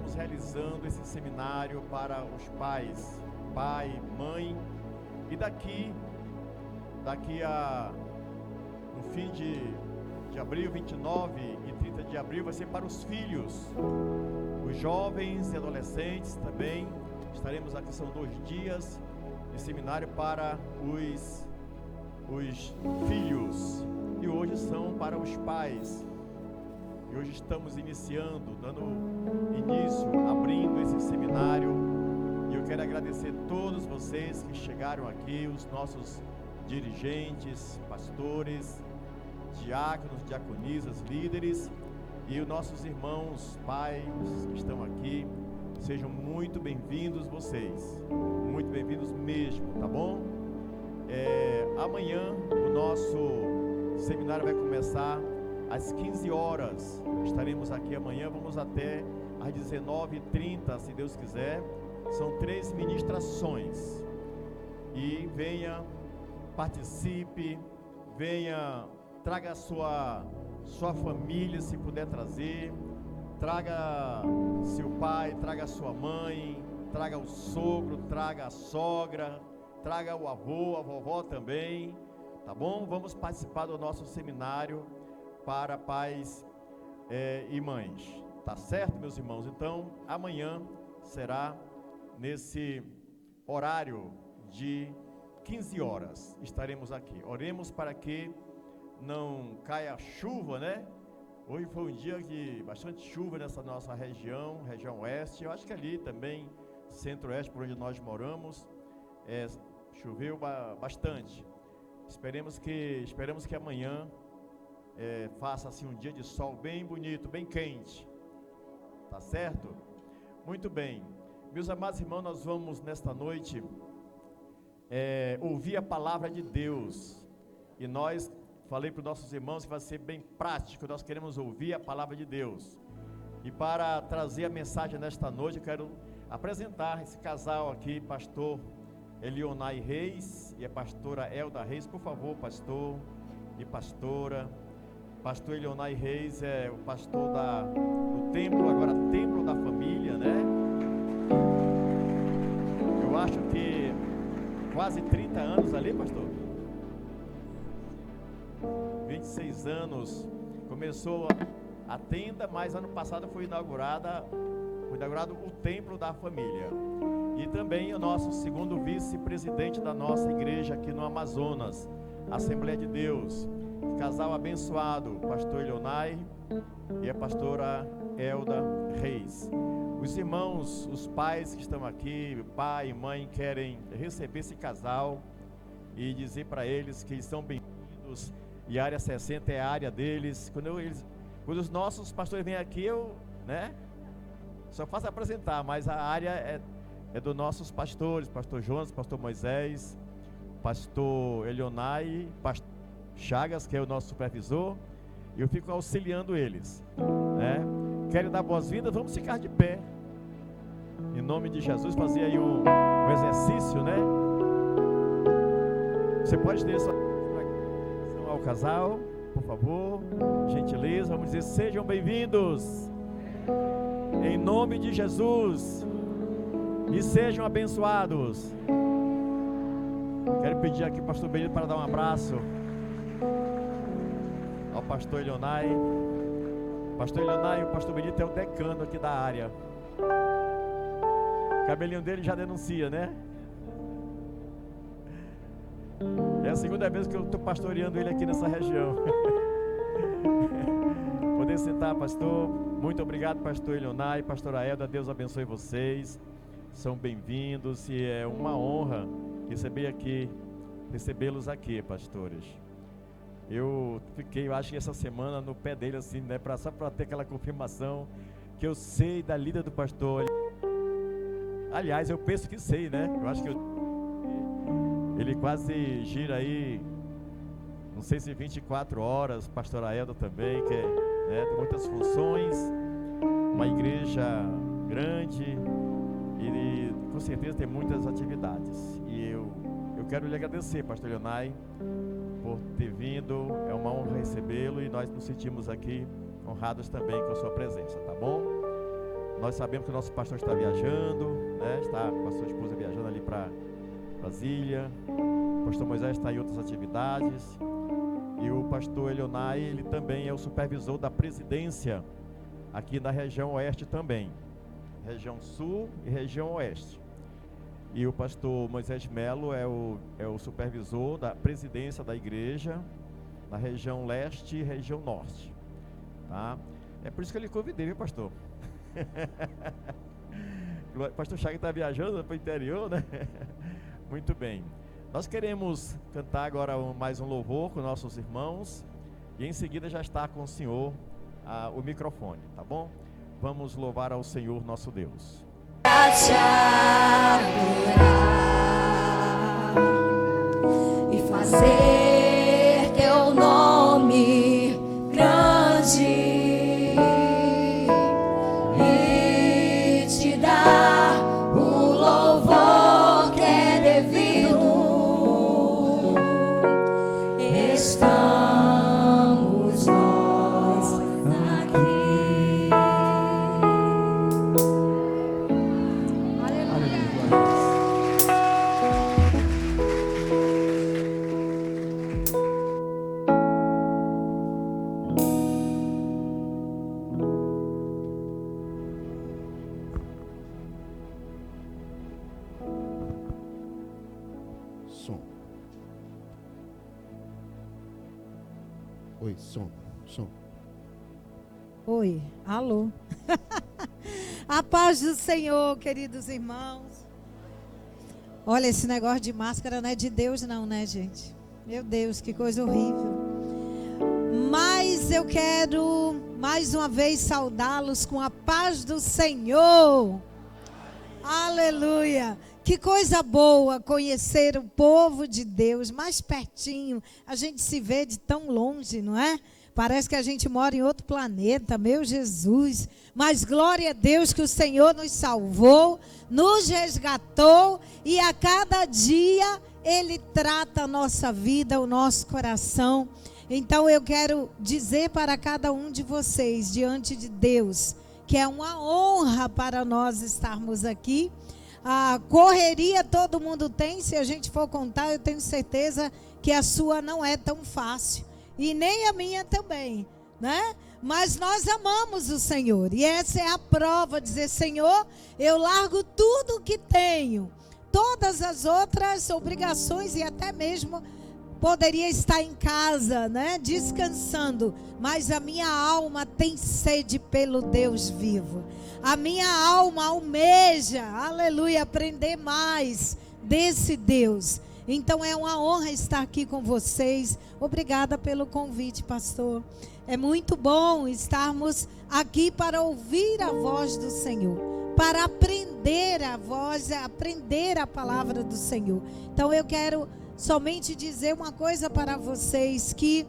estamos realizando esse seminário para os pais, pai, mãe, e daqui a no fim de abril, 29 e 30 de abril, vai ser para os filhos, os jovens e adolescentes também. Estaremos aqui, são 2 dias de seminário para os filhos, e hoje são para os pais. E hoje estamos iniciando, dando início, abrindo esse seminário. E eu quero agradecer a todos vocês que chegaram aqui, os nossos dirigentes, pastores, diáconos, diaconisas, líderes e os nossos irmãos, pais que estão aqui. Sejam muito bem-vindos vocês, muito bem-vindos mesmo, tá bom? Amanhã o nosso seminário vai começar às 15 horas, estaremos aqui amanhã, vamos até às 19h30, se Deus quiser. São 3 ministrações, e venha, participe, venha, traga a sua família, se puder trazer, traga seu pai, traga sua mãe, traga o sogro, traga a sogra, traga o avô, a vovó também, tá bom? Vamos participar do nosso seminário para pais e mães, tá certo, meus irmãos? Então, amanhã será nesse horário de 15 horas, estaremos aqui. Oremos para que não caia chuva, né? Hoje foi um dia de bastante chuva nessa nossa região oeste. Eu acho que ali também, centro-oeste, por onde nós moramos, choveu bastante. Esperamos que amanhã faça assim um dia de sol bem bonito, bem quente, tá certo? Muito bem, meus amados irmãos, nós vamos nesta noite ouvir a palavra de Deus, e falei para os nossos irmãos que vai ser bem prático. Nós queremos ouvir a palavra de Deus, e para trazer a mensagem nesta noite, eu quero apresentar esse casal aqui, pastor Elionai Reis e a pastora Elda Reis. Por favor, pastor e pastora. Pastor Elionai Reis é o pastor do templo, agora Templo da Família, né? Eu acho que quase 30 anos ali, pastor. 26 anos. Começou a tenda, mas ano passado foi inaugurado o Templo da Família. E também o nosso segundo vice-presidente da nossa igreja aqui no Amazonas, Assembleia de Deus. Casal abençoado, pastor Elionai e a pastora Elda Reis. Os irmãos, os pais que estão aqui, pai e mãe, querem receber esse casal e dizer para eles que estão bem-vindos, e a área 60 é a área deles. Quando os nossos pastores vêm aqui, só faço apresentar, mas a área é dos nossos pastores, pastor Jonas, pastor Moisés, pastor Elionai, pastor Chagas, que é o nosso supervisor, e eu fico auxiliando eles, né? Quero dar boas-vindas, vamos ficar de pé, em nome de Jesus, fazer aí um exercício, né? Você pode ter sua atenção ao casal, por favor, gentileza, vamos dizer, sejam bem-vindos, em nome de Jesus, e sejam abençoados. Quero pedir aqui ao pastor Benito para dar um abraço ao pastor Elionai. Pastor Elionai, o pastor Benito é o decano aqui da área. O cabelinho dele já denuncia, né? É a segunda vez que eu estou pastoreando ele aqui nessa região. Poder sentar, pastor. Muito obrigado, pastor Elionai, pastora Elda, Deus abençoe vocês. São bem-vindos, e é uma honra recebê-los aqui, pastores. Eu acho que essa semana no pé dele, assim, né, só para ter aquela confirmação que eu sei da lida do pastor. Aliás, eu penso que sei, né? Eu acho que ele quase gira aí, não sei se 24 horas, pastora Elda também, que tem muitas funções, uma igreja grande, e com certeza tem muitas atividades. E eu quero lhe agradecer, pastor Elionai, por ter vindo. É uma honra recebê-lo, e nós nos sentimos aqui honrados também com a sua presença, tá bom? Nós sabemos que o nosso pastor está viajando, né? Está com a sua esposa viajando ali para Brasília. O pastor Moisés está em outras atividades. E o pastor Elionai, ele também é o supervisor da presidência aqui na região oeste também. Região sul e região oeste. E o pastor Moisés Melo é o supervisor da presidência da igreja na região leste e região norte. Tá? É por isso que eu lhe convidei, viu, pastor? O pastor Chaga está viajando para o interior, né? Muito bem. Nós queremos cantar agora mais um louvor com nossos irmãos. E em seguida já está com o senhor o microfone, tá bom? Vamos louvar ao Senhor nosso Deus. Pra te adorar e fazer teu nome grande e te dar o louvor que é devido. Estamos nós aqui. Som. Oi, som. Oi, alô. A paz do Senhor, queridos irmãos. Olha, esse negócio de máscara não é de Deus não, né, gente? Meu Deus, que coisa horrível. Mas eu quero mais uma vez saudá-los com a paz do Senhor. Aleluia. Que coisa boa conhecer o povo de Deus mais pertinho. A gente se vê de tão longe, não é? Parece que a gente mora em outro planeta, meu Jesus. Mas glória a Deus que o Senhor nos salvou, nos resgatou e a cada dia Ele trata a nossa vida, o nosso coração. Então eu quero dizer para cada um de vocês, diante de Deus, que é uma honra para nós estarmos aqui. A correria todo mundo tem, se a gente for contar, eu tenho certeza que a sua não é tão fácil. E nem a minha também, né? Mas nós amamos o Senhor. E essa é a prova, dizer, Senhor, eu largo tudo o que tenho. Todas as outras obrigações e até mesmo poderia estar em casa, né? Descansando. Mas a minha alma tem sede pelo Deus vivo. A minha alma almeja, aleluia, aprender mais desse Deus. Então é uma honra estar aqui com vocês. Obrigada pelo convite, pastor. É muito bom estarmos aqui para ouvir a voz do Senhor, para aprender a voz, aprender a palavra do Senhor. Então eu quero somente dizer uma coisa para vocês, que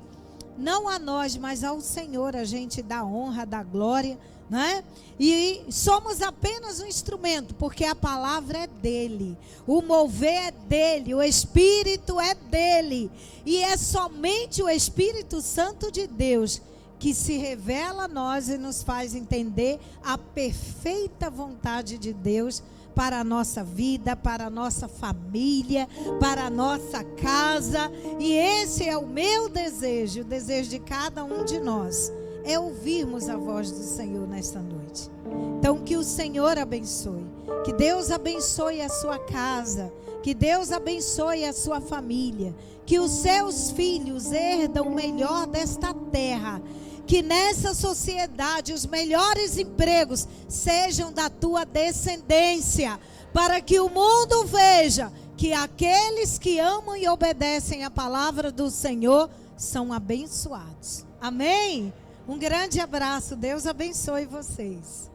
não a nós, mas ao Senhor a gente dá honra, dá glória, né? E somos apenas um instrumento, porque a palavra é dele, o mover é dele, o Espírito é dele, e é somente o Espírito Santo de Deus que se revela a nós e nos faz entender a perfeita vontade de Deus para a nossa vida, para a nossa família, para a nossa casa. E esse é o meu desejo, o desejo de cada um de nós, é ouvirmos a voz do Senhor nesta noite. Então que o Senhor abençoe, que Deus abençoe a sua casa, que Deus abençoe a sua família, que os seus filhos herdam o melhor desta terra, que nessa sociedade os melhores empregos sejam da tua descendência, para que o mundo veja que aqueles que amam e obedecem a palavra do Senhor são abençoados. Amém? Um grande abraço, Deus abençoe vocês.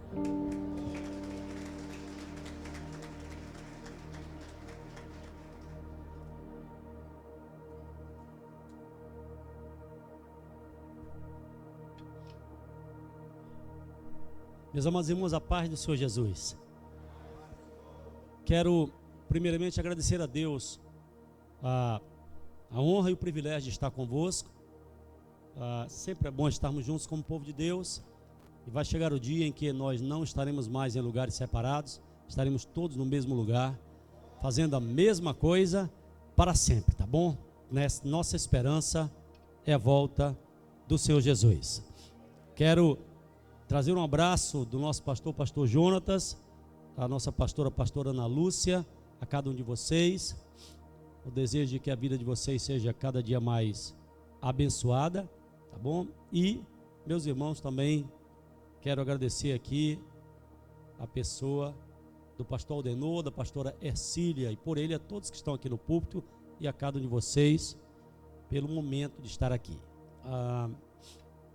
Meus amados irmãos, a paz do Senhor Jesus. Quero primeiramente agradecer a Deus a honra e o privilégio de estar convosco. Sempre é bom estarmos juntos como povo de Deus. E vai chegar o dia em que nós não estaremos mais em lugares separados, estaremos todos no mesmo lugar, fazendo a mesma coisa para sempre, tá bom? Nossa esperança é a volta do Senhor Jesus. Quero trazer um abraço do nosso pastor Jonatas, a nossa pastora Ana Lúcia, a cada um de vocês. O desejo de que a vida de vocês seja cada dia mais abençoada, tá bom? E, meus irmãos, também quero agradecer aqui a pessoa do pastor Aldenor, da pastora Ercília, e por ele a todos que estão aqui no púlpito e a cada um de vocês, pelo momento de estar aqui.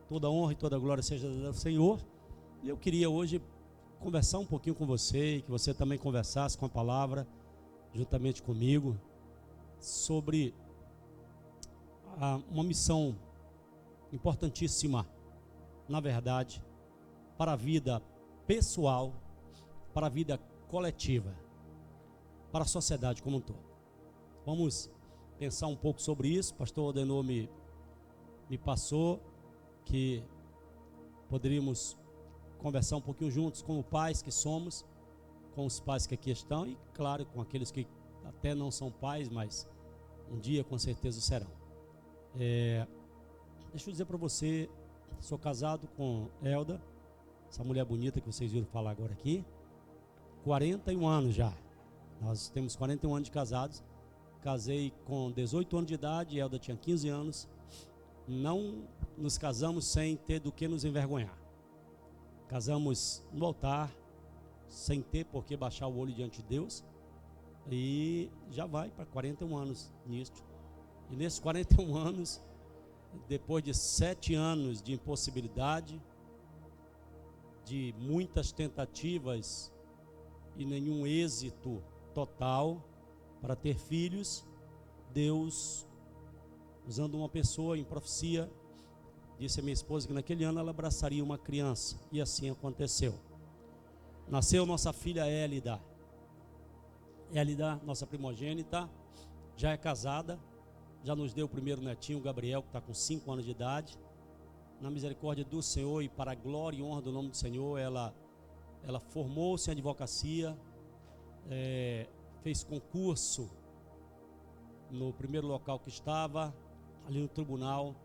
Toda honra e toda glória seja do Senhor. E eu queria hoje conversar um pouquinho com você, e que você também conversasse com a palavra, juntamente comigo, sobre uma missão importantíssima, na verdade, para a vida pessoal, para a vida coletiva, para a sociedade como um todo. Vamos pensar um pouco sobre isso. O pastor Aldenor me passou que poderíamos conversar um pouquinho juntos, como pais que somos, com os pais que aqui estão e, claro, com aqueles que até não são pais, mas um dia com certeza serão. Deixa eu dizer para você, sou casado com Elda, essa mulher bonita que vocês viram falar agora aqui, 41 anos já. Nós temos 41 anos de casados. Casei com 18 anos de idade, Elda tinha 15 anos. Não nos casamos sem ter do que nos envergonhar. Casamos no altar, sem ter por que baixar o olho diante de Deus. E já vai para 41 anos nisto. E nesses 41 anos, depois de 7 anos de impossibilidade, de muitas tentativas e nenhum êxito total para ter filhos, Deus, usando uma pessoa em profecia, disse a minha esposa que naquele ano ela abraçaria uma criança, e assim aconteceu. Nasceu nossa filha Élida, nossa primogênita, já é casada, já nos deu o primeiro netinho, Gabriel, que está com 5 anos de idade. Na misericórdia do Senhor e para a glória e honra do nome do Senhor, ela formou-se em advocacia, fez concurso no primeiro local que estava, ali no tribunal,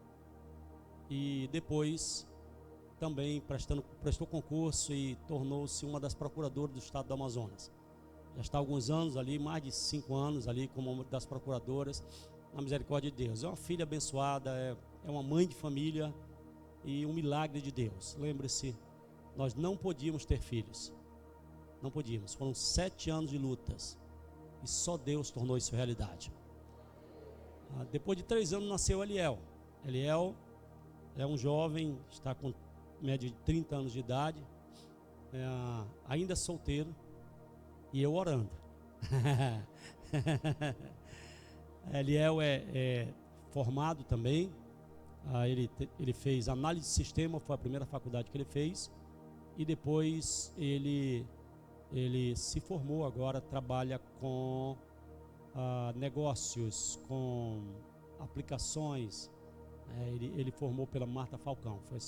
e depois também prestou concurso e tornou-se uma das procuradoras do estado do Amazonas. Já está há alguns anos ali, mais de 5 anos ali como uma das procuradoras, na misericórdia de Deus. É uma filha abençoada, é uma mãe de família e um milagre de Deus. Lembre-se, nós não podíamos ter filhos, não podíamos, foram 7 anos de lutas e só Deus tornou isso realidade. Depois de 3 anos nasceu Eliel. Eliel é um jovem, está com média de 30 anos de idade, ainda solteiro, e eu orando. Eliel é formado também, ele fez análise de sistema, foi a primeira faculdade que ele fez, e depois ele se formou agora, trabalha com negócios, com aplicações. Ele formou pela Marta Falcão, foi a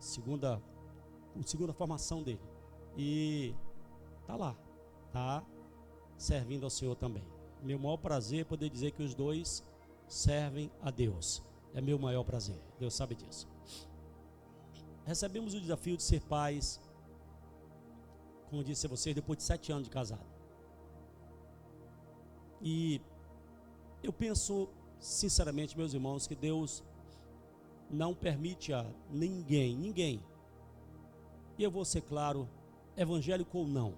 segunda formação dele, e está lá, está servindo ao Senhor também. Meu maior prazer é poder dizer que os dois servem a Deus, é meu maior prazer, Deus sabe disso. Recebemos o desafio de ser pais, como disse a vocês, depois de 7 anos de casado. E eu penso sinceramente, meus irmãos, que Deus não permite a ninguém, e eu vou ser claro, evangélico ou não,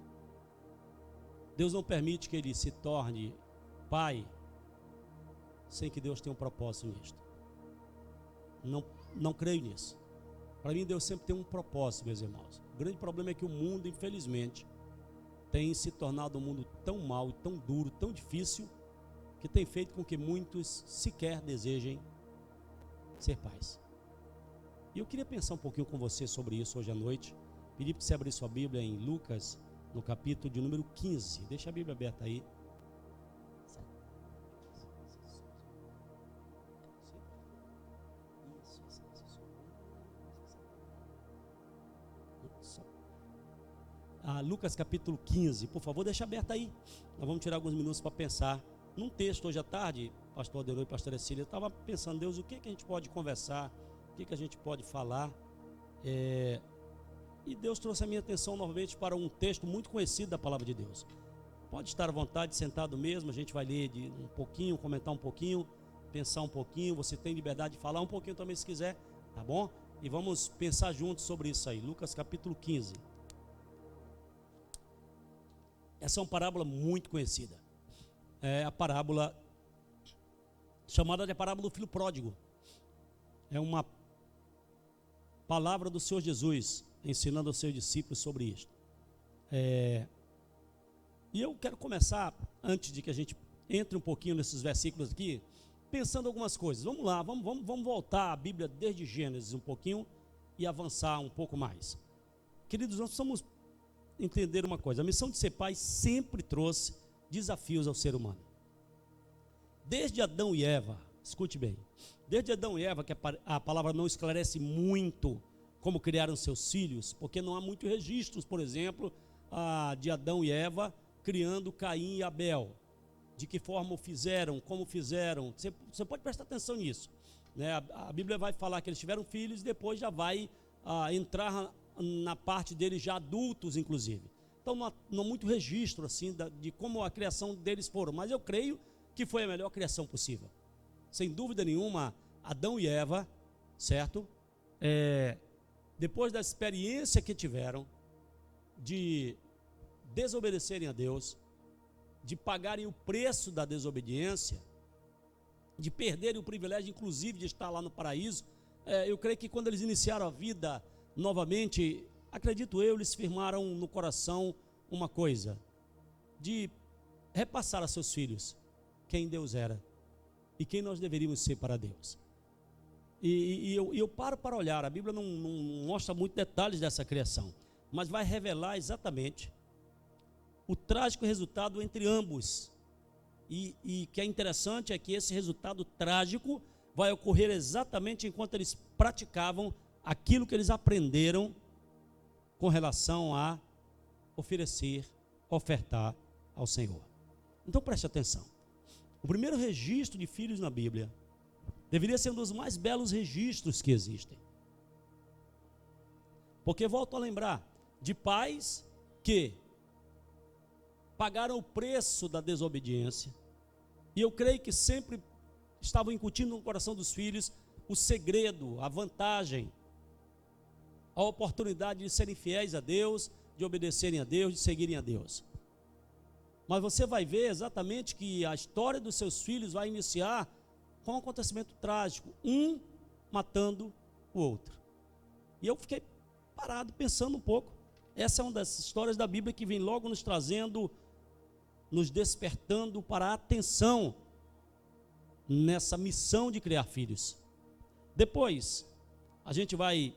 Deus não permite que ele se torne pai sem que Deus tenha um propósito nisto. Não creio nisso. Para mim, Deus sempre tem um propósito, meus irmãos. O grande problema é que o mundo, infelizmente, tem se tornado um mundo tão mau, tão duro, tão difícil, que tem feito com que muitos sequer desejem ser pais. E eu queria pensar um pouquinho com você sobre isso hoje à noite. Pedir para você abrir sua Bíblia em Lucas, no capítulo de número 15. Deixa a Bíblia aberta aí. Lucas capítulo 15. Por favor, deixa aberto aí. Nós vamos tirar alguns minutos para pensar num texto. Hoje à tarde, pastor Adenor e pastora Cecília, eu estava pensando, Deus, o que a gente pode conversar, o que a gente pode falar. E Deus trouxe a minha atenção novamente para um texto muito conhecido da palavra de Deus. Pode estar à vontade, sentado mesmo, a gente vai ler um pouquinho, comentar um pouquinho, pensar um pouquinho. Você tem liberdade de falar um pouquinho também se quiser, tá bom? E vamos pensar juntos sobre isso aí. Lucas capítulo 15. Essa é uma parábola muito conhecida. É a parábola chamada de parábola do filho pródigo. É uma palavra do Senhor Jesus ensinando aos seus discípulos sobre isto. E eu quero começar, antes de que a gente entre um pouquinho nesses versículos aqui, pensando algumas coisas. Vamos lá, vamos voltar à Bíblia desde Gênesis um pouquinho e avançar um pouco mais. Queridos, nós precisamos entender uma coisa: a missão de ser pai sempre trouxe desafios ao ser humano. Desde Adão e Eva, escute bem, desde Adão e Eva, que a palavra não esclarece muito como criaram seus filhos, porque não há muitos registros, por exemplo, de Adão e Eva criando Caim e Abel, de que forma o fizeram, como fizeram. Você pode prestar atenção nisso, né? A Bíblia vai falar que eles tiveram filhos e depois já vai entrar na parte deles já adultos, inclusive. Então não há muito registro assim de como a criação deles foram, mas eu creio que foi a melhor criação possível. Sem dúvida nenhuma, Adão e Eva, certo? Depois da experiência que tiveram de desobedecerem a Deus, de pagarem o preço da desobediência, de perderem o privilégio, inclusive, de estar lá no paraíso, eu creio que quando eles iniciaram a vida novamente, acredito eu, eles firmaram no coração uma coisa, de repassar a seus filhos quem Deus era e quem nós deveríamos ser para Deus. E eu paro para olhar, a Bíblia não mostra muitos detalhes dessa criação, mas vai revelar exatamente o trágico resultado entre ambos. E que é interessante é que esse resultado trágico vai ocorrer exatamente enquanto eles praticavam aquilo que eles aprenderam com relação a oferecer, ofertar ao Senhor. Então preste atenção. O primeiro registro de filhos na Bíblia deveria ser um dos mais belos registros que existem. Porque volto a lembrar de pais que pagaram o preço da desobediência, e eu creio que sempre estavam incutindo no coração dos filhos o segredo, a vantagem, a oportunidade de serem fiéis a Deus, de obedecerem a Deus, de seguirem a Deus. Mas você vai ver exatamente que a história dos seus filhos vai iniciar com um acontecimento trágico, um matando o outro. E eu fiquei parado pensando um pouco. Essa é uma das histórias da Bíblia que vem logo nos trazendo, nos despertando para a atenção nessa missão de criar filhos. Depois, a gente vai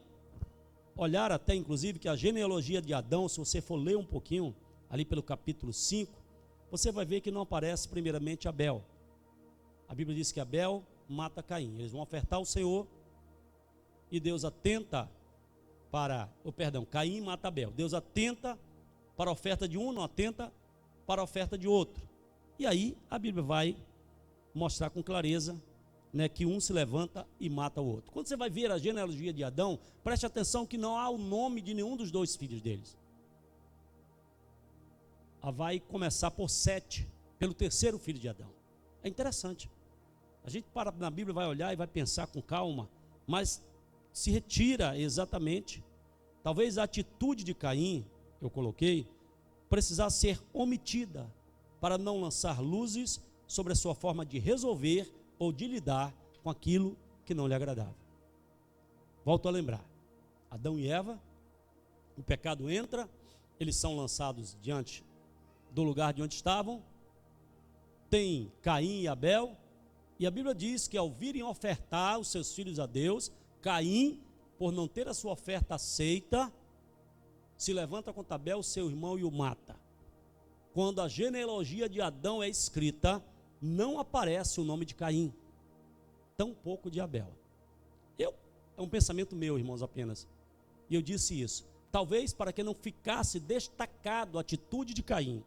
olhar até inclusive que a genealogia de Adão, se você for ler um pouquinho, ali pelo capítulo 5, você vai ver que não aparece primeiramente Abel. A Bíblia diz que Abel mata Caim. Eles vão ofertar ao Senhor e Deus atenta Caim mata Abel. Deus atenta para a oferta de um, não atenta para a oferta de outro. E aí a Bíblia vai mostrar com clareza, né, que um se levanta e mata o outro. Quando você vai ver a genealogia de Adão, preste atenção que não há o nome de nenhum dos dois filhos deles. Vai começar por Sete, pelo terceiro filho de Adão. É interessante. A gente para na Bíblia, vai olhar e vai pensar com calma, mas se retira exatamente. Talvez a atitude de Caim, eu coloquei, precisar ser omitida para não lançar luzes sobre a sua forma de resolver ou de lidar com aquilo que não lhe agradava. Volto a lembrar, Adão e Eva, o pecado entra, eles são lançados diante do lugar de onde estavam, tem Caim e Abel, e a Bíblia diz que ao virem ofertar os seus filhos a Deus, Caim, por não ter a sua oferta aceita, se levanta contra Abel, seu irmão, e o mata. Quando a genealogia de Adão é escrita, não aparece o nome de Caim, tampouco de Abel. É um pensamento meu, irmãos, apenas. E eu disse isso. talvez para que não ficasse destacado a atitude de Caim,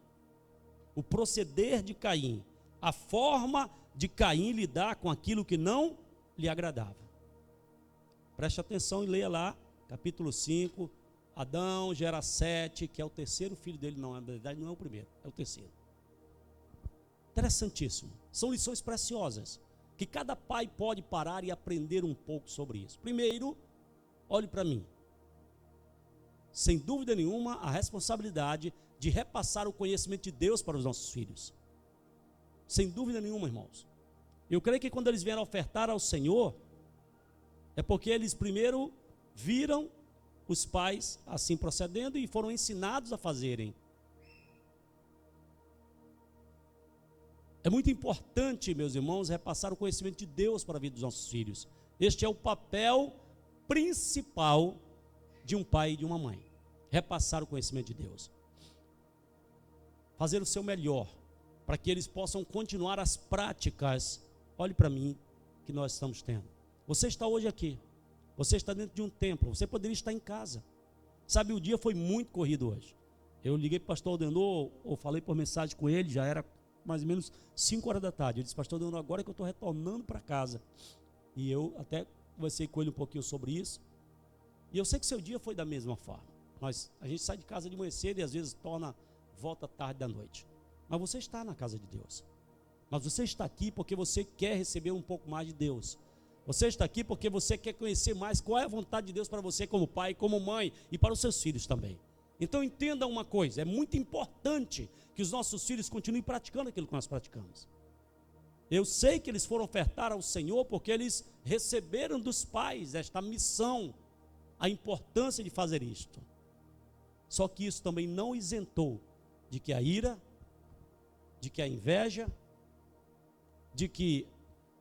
o proceder de Caim, a forma de Caim lidar com aquilo que não lhe agradava. Preste atenção e leia lá, capítulo 5, Adão gera Sete, que é o terceiro filho dele, não, na verdade não é o primeiro, é o terceiro. Interessantíssimo, são lições preciosas, que cada pai pode parar e aprender um pouco sobre isso. Primeiro, olhe para mim, sem dúvida nenhuma, a responsabilidade de repassar o conhecimento de Deus para os nossos filhos. Sem dúvida nenhuma, irmãos. Eu creio que quando eles vieram ofertar ao Senhor, é porque eles primeiro viram os pais assim procedendo e foram ensinados a fazerem. É muito importante, meus irmãos, repassar o conhecimento de Deus para a vida dos nossos filhos. Este é o papel principal de um pai e de uma mãe. Repassar o conhecimento de Deus. Fazer o seu melhor, para que eles possam continuar as práticas, olhe para mim, que nós estamos tendo. Você está hoje aqui, você está dentro de um templo, você poderia estar em casa. Sabe, o dia foi muito corrido hoje. Eu liguei para o pastor Aldenor, ou falei por mensagem com ele, já era mais ou menos 5 horas da tarde. Eu disse, pastor Aldenor, agora que eu estou retornando para casa. E eu até conversei com ele um pouquinho sobre isso. E eu sei que seu dia foi da mesma forma. A gente sai de casa de manhã cedo e às vezes volta tarde da noite. Mas você está na casa de Deus. Mas você está aqui porque você quer receber um pouco mais de Deus. Você está aqui porque você quer conhecer mais qual é a vontade de Deus para você como pai, como mãe e para os seus filhos também. Então entenda uma coisa, é muito importante que os nossos filhos continuem praticando aquilo que nós praticamos. Eu sei que eles foram ofertar ao Senhor porque eles receberam dos pais esta missão, a importância de fazer isto. Só que isso também não isentou de que a ira, de que a inveja, de que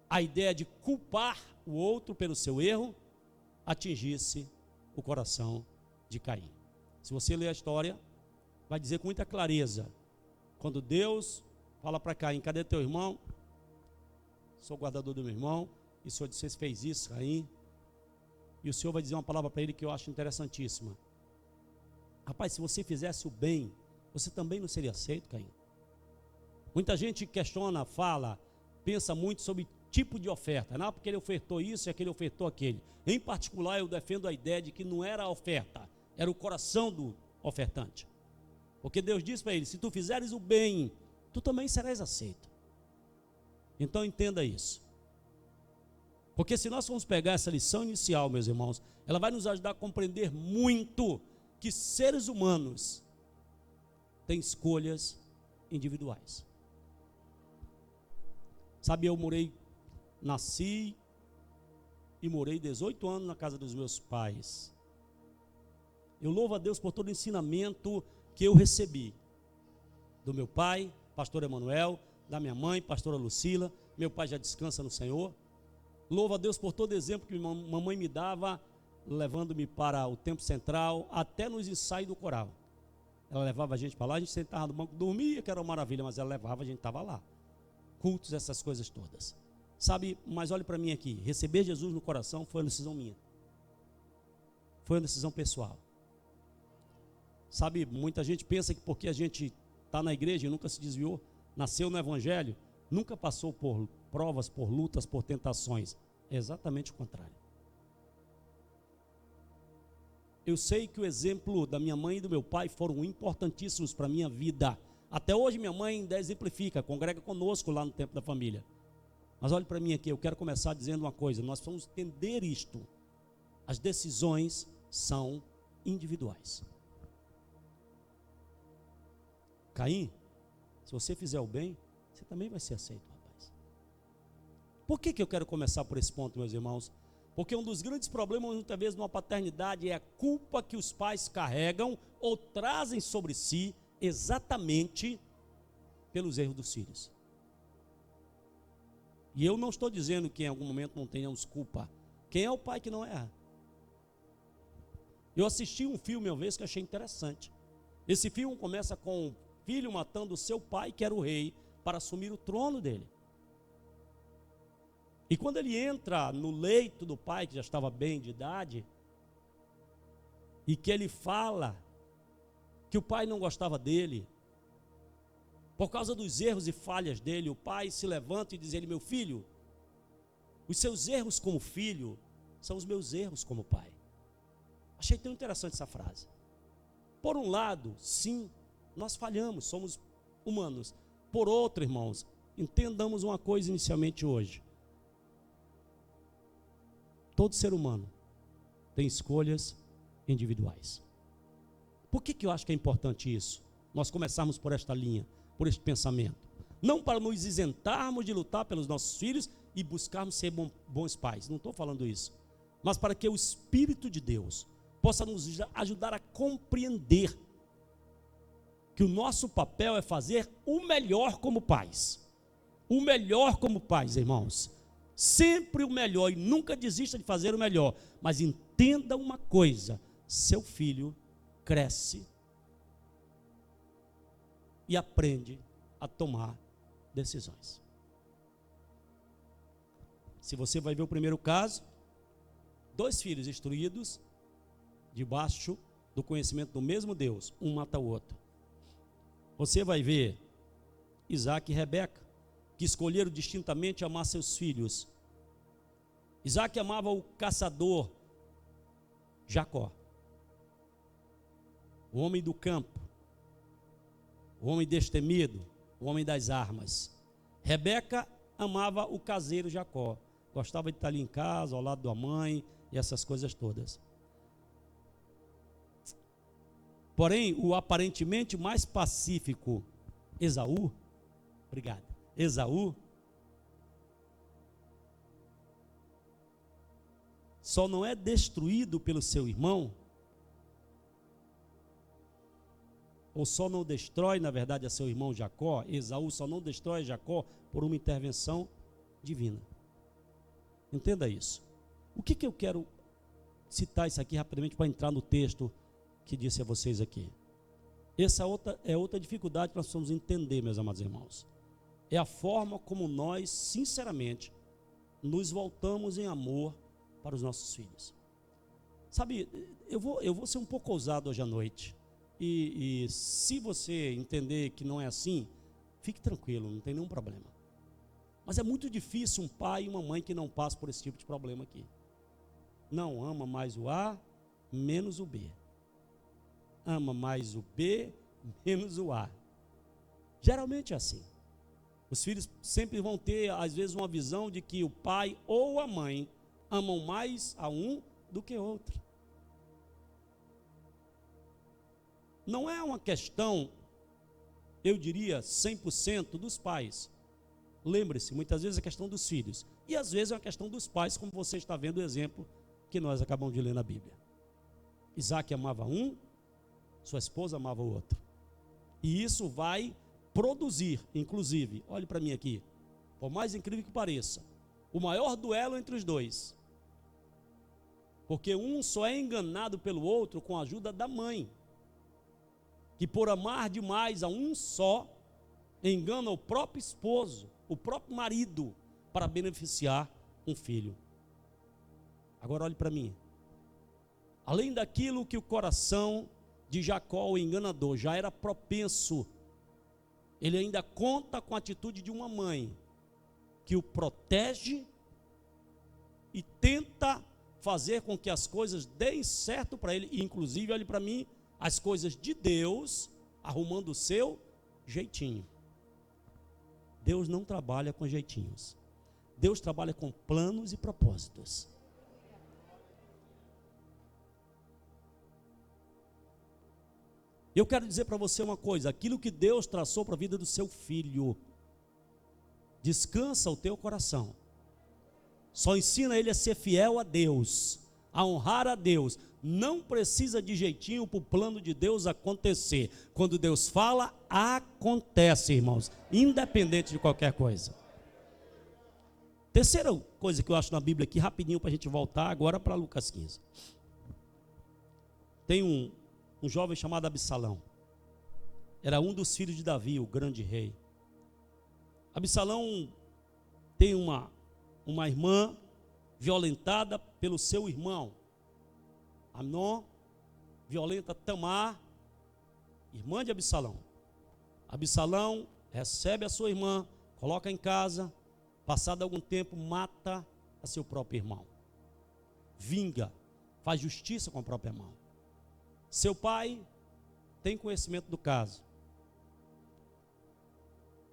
a ideia de culpar o outro pelo seu erro atingisse o coração de Caim. Se você ler a história, vai dizer com muita clareza, quando Deus fala para Caim, cadê teu irmão? Sou guardador do meu irmão, e o Senhor disse, você fez isso, Caim? E o Senhor vai dizer uma palavra para ele que eu acho interessantíssima. Rapaz, se você fizesse o bem, você também não seria aceito, Caim? Muita gente questiona, fala, pensa muito sobre tipo de oferta. Não, porque ele ofertou isso e aquele ofertou aquele. Em particular, eu defendo a ideia de que não era a oferta, era o coração do ofertante. Porque Deus disse para ele, se tu fizeres o bem, tu também serás aceito. Então entenda isso. Porque se nós formos pegar essa lição inicial, meus irmãos, ela vai nos ajudar a compreender muito que seres humanos têm escolhas individuais. Sabe, nasci e morei 18 anos na casa dos meus pais. Eu louvo a Deus por todo o ensinamento que eu recebi do meu pai, pastor Emanuel, da minha mãe, pastora Lucila. Meu pai já descansa no Senhor. Louvo a Deus por todo exemplo que mamãe me dava, levando-me para o templo central, até nos ensaios do coral. Ela levava a gente para lá, a gente sentava no banco, dormia, que era uma maravilha, mas ela levava, a gente estava lá. Cultos, essas coisas todas. Sabe, mas olhe para mim aqui, receber Jesus no coração foi uma decisão minha. Foi uma decisão pessoal. Sabe, muita gente pensa que porque a gente está na igreja e nunca se desviou, nasceu no evangelho, nunca passou por provas, por lutas, por tentações. É exatamente o contrário. Eu sei que o exemplo da minha mãe e do meu pai foram importantíssimos para a minha vida. Até hoje minha mãe ainda exemplifica, congrega conosco lá no Templo da Família. Mas olhe para mim aqui, eu quero começar dizendo uma coisa, nós vamos entender isto. As decisões são individuais. Caim, se você fizer o bem, você também vai ser aceito, rapaz. Por que eu quero começar por esse ponto, meus irmãos? Porque um dos grandes problemas, muitas vezes, numa paternidade é a culpa que os pais carregam ou trazem sobre si exatamente pelos erros dos filhos. E eu não estou dizendo que em algum momento não tenhamos culpa. Quem é o pai que não erra? Eu assisti um filme uma vez que achei interessante. Esse filme começa com o filho matando o seu pai, que era o rei, para assumir o trono dele. E quando ele entra no leito do pai, que já estava bem de idade, e que ele fala que o pai não gostava dele, por causa dos erros e falhas dele, o pai se levanta e diz a ele: meu filho, os seus erros como filho são os meus erros como pai. Achei tão interessante essa frase. Por um lado, sim, nós falhamos, somos humanos. Por outro, irmãos, entendamos uma coisa inicialmente hoje. Todo ser humano tem escolhas individuais. Por que eu acho que é importante isso? Nós começarmos por esta linha, por este pensamento. Não para nos isentarmos de lutar pelos nossos filhos e buscarmos ser bons pais. Não estou falando isso. Mas para que o Espírito de Deus possa nos ajudar a compreender que o nosso papel é fazer o melhor como pais. O melhor como pais, irmãos. Sempre o melhor, e nunca desista de fazer o melhor. Mas entenda uma coisa: seu filho cresce e aprende a tomar decisões. Se você vai ver o primeiro caso, 2 filhos instruídos debaixo do conhecimento do mesmo Deus, um mata o outro. Você vai ver Isaac e Rebeca, que escolheram distintamente amar seus filhos. Isaac amava o caçador Jacó, o homem do campo, o homem destemido, o homem das armas. Rebeca amava o caseiro Jacó, gostava de estar ali em casa, ao lado da mãe e essas coisas todas. Porém, o aparentemente mais pacífico Esaú, só não é destruído pelo seu irmão, ou só não destrói, na verdade, a seu irmão Jacó. Esaú só não destrói Jacó por uma intervenção divina. Entenda isso. O que eu quero citar isso aqui rapidamente para entrar no texto que disse a vocês aqui? Essa é outra dificuldade que nós precisamos entender, meus amados irmãos. É a forma como nós, sinceramente, nos voltamos em amor para os nossos filhos. Sabe, eu vou ser um pouco ousado hoje à noite. E se você entender que não é assim, fique tranquilo, não tem nenhum problema. Mas é muito difícil um pai e uma mãe que não passam por esse tipo de problema aqui. Não ama mais o A, menos o B. Ama mais o B, menos o A. Geralmente é assim. Os filhos sempre vão ter, às vezes, uma visão de que o pai ou a mãe amam mais a um do que outro. Não é uma questão, eu diria, 100% dos pais. Lembre-se, muitas vezes é questão dos filhos. E às vezes é uma questão dos pais, como você está vendo o exemplo que nós acabamos de ler na Bíblia. Isaac amava um, sua esposa amava o outro. E isso vai produzir, inclusive, olhe para mim aqui, por mais incrível que pareça, o maior duelo entre os dois. Porque um só é enganado pelo outro com a ajuda da mãe, que por amar demais a um só, engana o próprio esposo, o próprio marido, para beneficiar um filho. Agora olhe para mim. Além daquilo que o coração de Jacó, o enganador, já era propenso, ele ainda conta com a atitude de uma mãe, que o protege e tenta fazer com que as coisas deem certo para ele, e inclusive, olhe para mim, as coisas de Deus, arrumando o seu jeitinho. Deus não trabalha com jeitinhos. Deus trabalha com planos e propósitos. Eu quero dizer para você uma coisa: aquilo que Deus traçou para a vida do seu filho, descansa o teu coração. Só ensina ele a ser fiel a Deus, a honrar a Deus. Não precisa de jeitinho para o plano de Deus acontecer. Quando Deus fala, acontece, irmãos, independente de qualquer coisa. Terceira coisa que eu acho na Bíblia aqui, rapidinho, para a gente voltar agora para Lucas 15. Tem um jovem chamado Absalão. Era um dos filhos de Davi, o grande rei. Absalão tem uma irmã violentada pelo seu irmão Amnon, violenta Tamar, irmã de Absalão. Absalão recebe a sua irmã, coloca em casa, passado algum tempo, mata a seu próprio irmão. Vinga, faz justiça com a própria mão. Seu pai tem conhecimento do caso,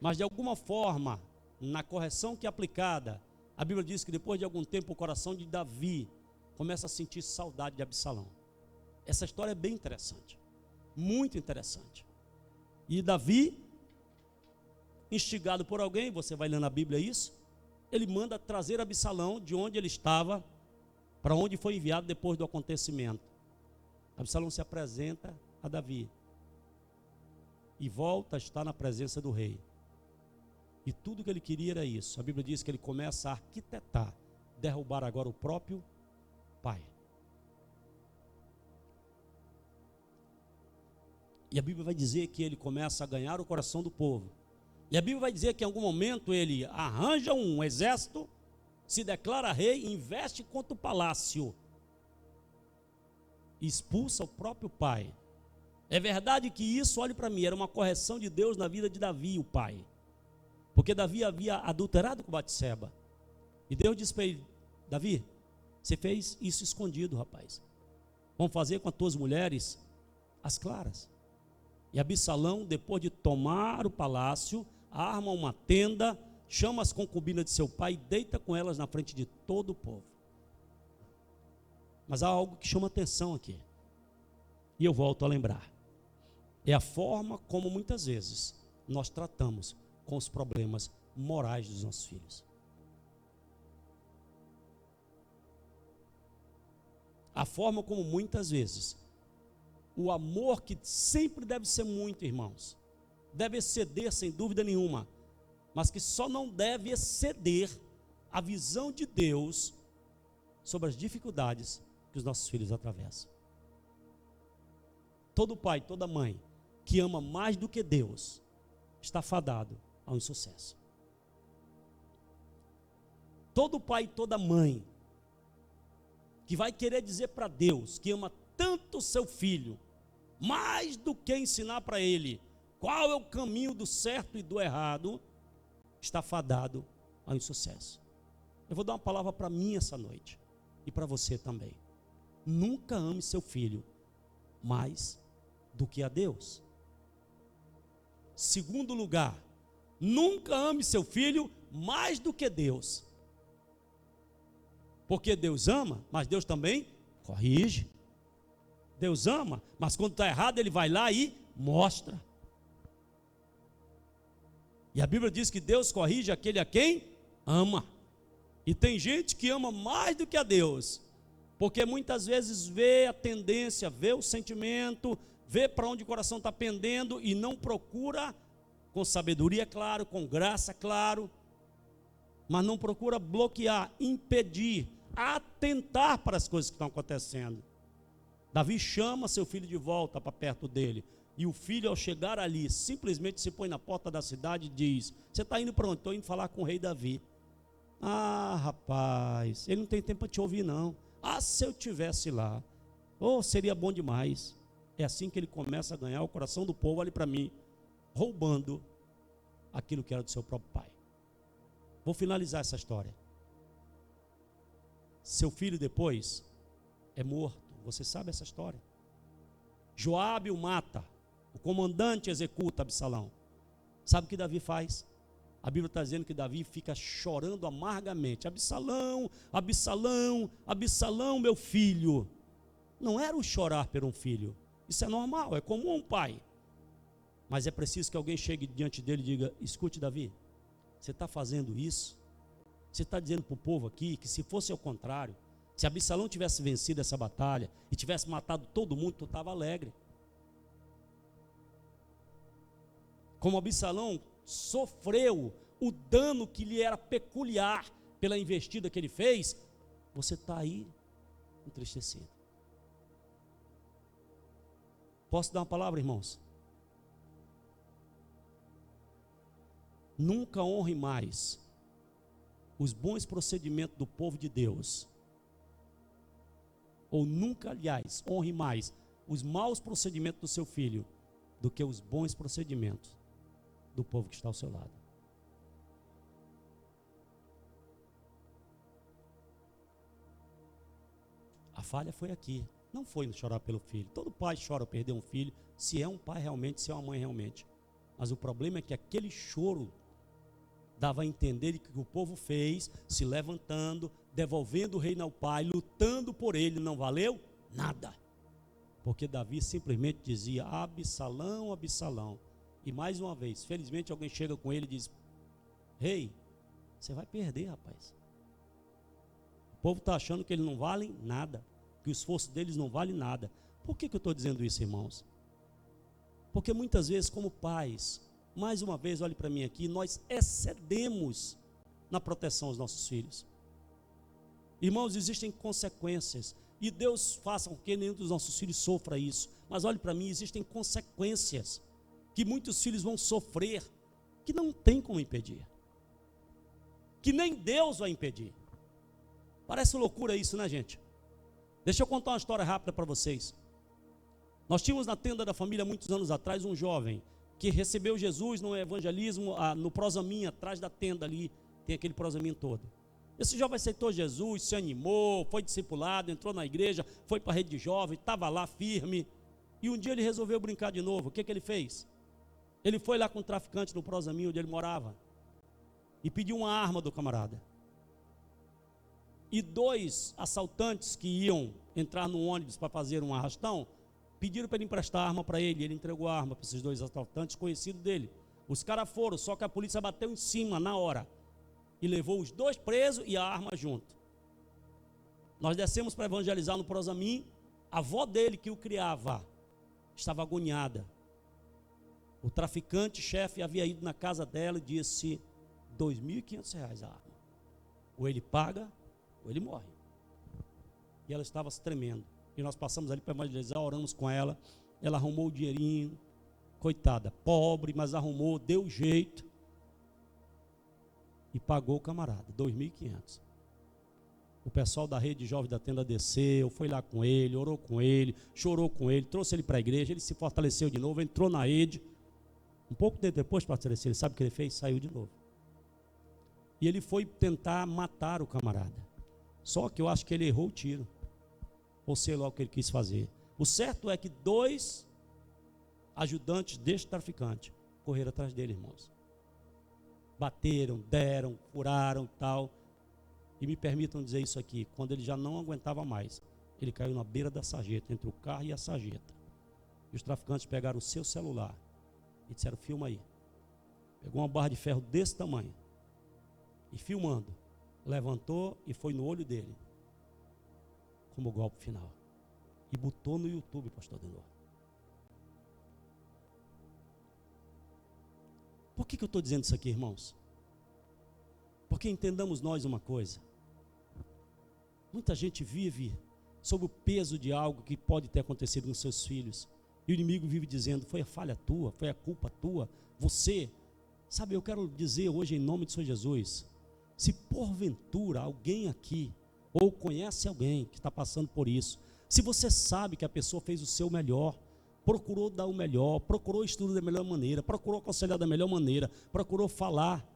mas de alguma forma, na correção que é aplicada, a Bíblia diz que depois de algum tempo o coração de Davi começa a sentir saudade de Absalão. Essa história é bem interessante, muito interessante. E Davi, instigado por alguém, você vai ler na Bíblia isso, ele manda trazer Absalão de onde ele estava, para onde foi enviado depois do acontecimento. Absalão se apresenta a Davi e volta a estar na presença do rei. E tudo que ele queria era isso. A Bíblia diz que ele começa a arquitetar, derrubar agora o próprio pai. E a Bíblia vai dizer que ele começa a ganhar o coração do povo. E a Bíblia vai dizer que em algum momento ele arranja um exército, se declara rei, investe contra o palácio, expulsa o próprio pai. É verdade que isso, olhe para mim, era uma correção de Deus na vida de Davi, o pai. Porque Davi havia adulterado com Batseba. E Deus disse para ele: Davi, você fez isso escondido, rapaz. Vamos fazer com as tuas mulheres as claras. E Absalão, depois de tomar o palácio, arma uma tenda, chama as concubinas de seu pai e deita com elas na frente de todo o povo. Mas há algo que chama atenção aqui. E eu volto a lembrar. É a forma como muitas vezes nós tratamos com os problemas morais dos nossos filhos. A forma como muitas vezes o amor, que sempre deve ser muito, irmãos, deve exceder sem dúvida nenhuma, mas que só não deve exceder a visão de Deus sobre as dificuldades que os nossos filhos atravessam. Todo pai, toda mãe que ama mais do que Deus está fadado ao insucesso. Todo pai e toda mãe que vai querer dizer para Deus que ama tanto o seu filho, mais do que ensinar para ele qual é o caminho do certo e do errado, está fadado ao insucesso. Eu vou dar uma palavra para mim essa noite e para você também. Nunca ame seu filho mais do que a Deus. Segundo lugar, nunca ame seu filho mais do que Deus. Porque Deus ama, mas Deus também corrige. Deus ama, mas quando está errado ele vai lá e mostra. E a Bíblia diz que Deus corrige aquele a quem ama. E tem gente que ama mais do que a Deus, porque muitas vezes vê a tendência, vê o sentimento, vê para onde o coração está pendendo e não procura, com sabedoria, claro, com graça, claro, mas não procura bloquear, impedir, atentar para as coisas que estão acontecendo. Davi chama seu filho de volta para perto dele, e o filho, ao chegar ali, simplesmente se põe na porta da cidade e diz: você está indo para onde? Estou indo falar com o rei Davi. Ah, rapaz, ele não tem tempo para te ouvir não. Ah, se eu tivesse lá, seria bom demais. É assim que ele começa a ganhar o coração do povo, olhe para mim, roubando aquilo que era do seu próprio pai. Vou finalizar essa história. Seu filho depois é morto, você sabe essa história. Joabe o mata, o comandante executa Absalão. Sabe o que Davi faz? A Bíblia está dizendo que Davi fica chorando amargamente: Absalão, Absalão, Absalão, meu filho. Não era o chorar por um filho, isso é normal, é comum a um pai. Mas é preciso que alguém chegue diante dele e diga: escute, Davi, você está fazendo isso? Você está dizendo para o povo aqui que se fosse ao contrário, se Absalão tivesse vencido essa batalha e tivesse matado todo mundo, tu estava alegre. Como Absalão sofreu o dano que lhe era peculiar pela investida que ele fez, você está aí entristecido. Posso dar uma palavra, irmãos? Nunca honre mais os bons procedimentos do povo de Deus, ou nunca, aliás, honre mais os maus procedimentos do seu filho do que os bons procedimentos do povo que está ao seu lado. A falha foi aqui, não foi no chorar pelo filho. Todo pai chora ao perder um filho, se é um pai realmente, se é uma mãe realmente. Mas o problema é que aquele choro dava a entender que o povo fez, se levantando, devolvendo o reino ao pai, lutando por ele, não valeu nada. Porque Davi simplesmente dizia: Absalão, Absalão. E mais uma vez, felizmente alguém chega com ele e diz: Rei, você vai perder, rapaz. O povo está achando que eles não valem nada, que o esforço deles não vale nada. Por que eu estou dizendo isso, irmãos? Porque muitas vezes, como pais, mais uma vez, olhe para mim aqui, nós excedemos na proteção aos nossos filhos. Irmãos, existem consequências, e Deus faça com que nenhum dos nossos filhos sofra isso. Mas olhe para mim, existem consequências que muitos filhos vão sofrer, que não tem como impedir, que nem Deus vai impedir. Parece loucura isso, né, gente? Deixa eu contar uma história rápida para vocês. Nós tínhamos na tenda da família, muitos anos atrás, um jovem que recebeu Jesus no evangelismo, no Prosamin, atrás da tenda ali, tem aquele Prosamin todo. Esse jovem aceitou Jesus, se animou, foi discipulado, entrou na igreja, foi para a rede de jovem, estava lá firme, e um dia ele resolveu brincar de novo. O que ele fez? Ele foi lá com um traficante no Prosamin, onde ele morava, e pediu uma arma do camarada. E 2 assaltantes que iam entrar no ônibus para fazer um arrastão, pediram para ele emprestar a arma para ele. Ele entregou a arma para esses 2 assaltantes, conhecidos dele. Os caras foram, só que a polícia bateu em cima na hora e levou os 2 presos e a arma junto. Nós descemos para evangelizar no Prosamin. A avó dele, que o criava, estava agoniada. O traficante chefe havia ido na casa dela e disse: R$2.500 a arma. Ou ele paga, ou ele morre. E ela estava se tremendo. E nós passamos ali para evangelizar, oramos com ela. Ela arrumou o dinheirinho, coitada, pobre, mas arrumou, deu jeito e pagou o camarada, 2.500. O pessoal da rede jovem da tenda desceu, foi lá com ele, orou com ele, chorou com ele, trouxe ele para a igreja, ele se fortaleceu de novo, entrou na rede. Um pouco tempo depois, pastor, ele sabe o que ele fez? Saiu de novo. E ele foi tentar matar o camarada. Só que eu acho que ele errou o tiro. Ou sei lá o que ele quis fazer. O certo é que 2 ajudantes deste traficante correram atrás dele, irmãos. Bateram, deram, furaram e tal. E me permitam dizer isso aqui: quando ele já não aguentava mais, ele caiu na beira da sarjeta, entre o carro e a sarjeta. E os traficantes pegaram o seu celular e disseram: filma aí. Pegou uma barra de ferro desse tamanho e, filmando, levantou e foi no olho dele, como golpe final. E botou no YouTube, pastor Denor. Por que eu estou dizendo isso aqui, irmãos? Porque entendamos nós uma coisa. Muita gente vive sob o peso de algo que pode ter acontecido com seus filhos. E o inimigo vive dizendo: foi a falha tua, foi a culpa tua, você. Sabe, eu quero dizer hoje em nome de Senhor Jesus, se porventura alguém aqui, ou conhece alguém que está passando por isso, se você sabe que a pessoa fez o seu melhor, procurou dar o melhor, procurou estudar da melhor maneira, procurou aconselhar da melhor maneira, procurou falar,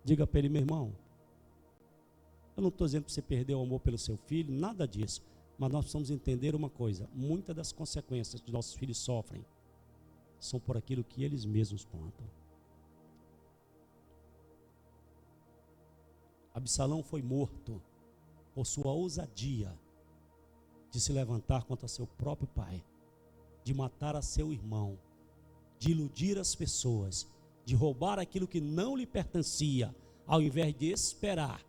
diga para ele: meu irmão, eu não estou dizendo para você perder o amor pelo seu filho, nada disso, mas nós precisamos entender uma coisa: muitas das consequências que nossos filhos sofrem são por aquilo que eles mesmos plantam. Absalão foi morto por sua ousadia de se levantar contra seu próprio pai, de matar a seu irmão, de iludir as pessoas, de roubar aquilo que não lhe pertencia, ao invés de esperar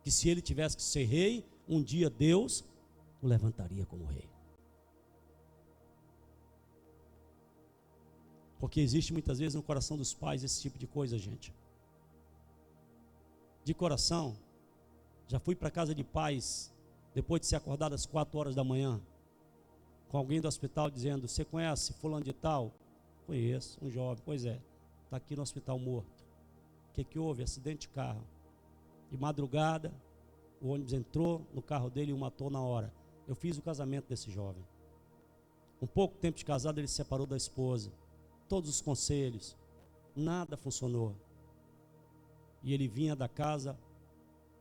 que, se ele tivesse que ser rei, um dia Deus o levantaria como rei. Porque existe muitas vezes no coração dos pais esse tipo de coisa, gente. De coração, já fui para casa de pais, depois de ser acordado às 4 horas da manhã, com alguém do hospital dizendo: você conhece fulano de tal? Conheço, um jovem. Pois é, está aqui no hospital morto. O que houve? Acidente de carro. De madrugada, o ônibus entrou no carro dele e o matou na hora. Eu fiz o casamento desse jovem. Com pouco tempo de casado, ele se separou da esposa. Todos os conselhos, nada funcionou. E ele vinha da casa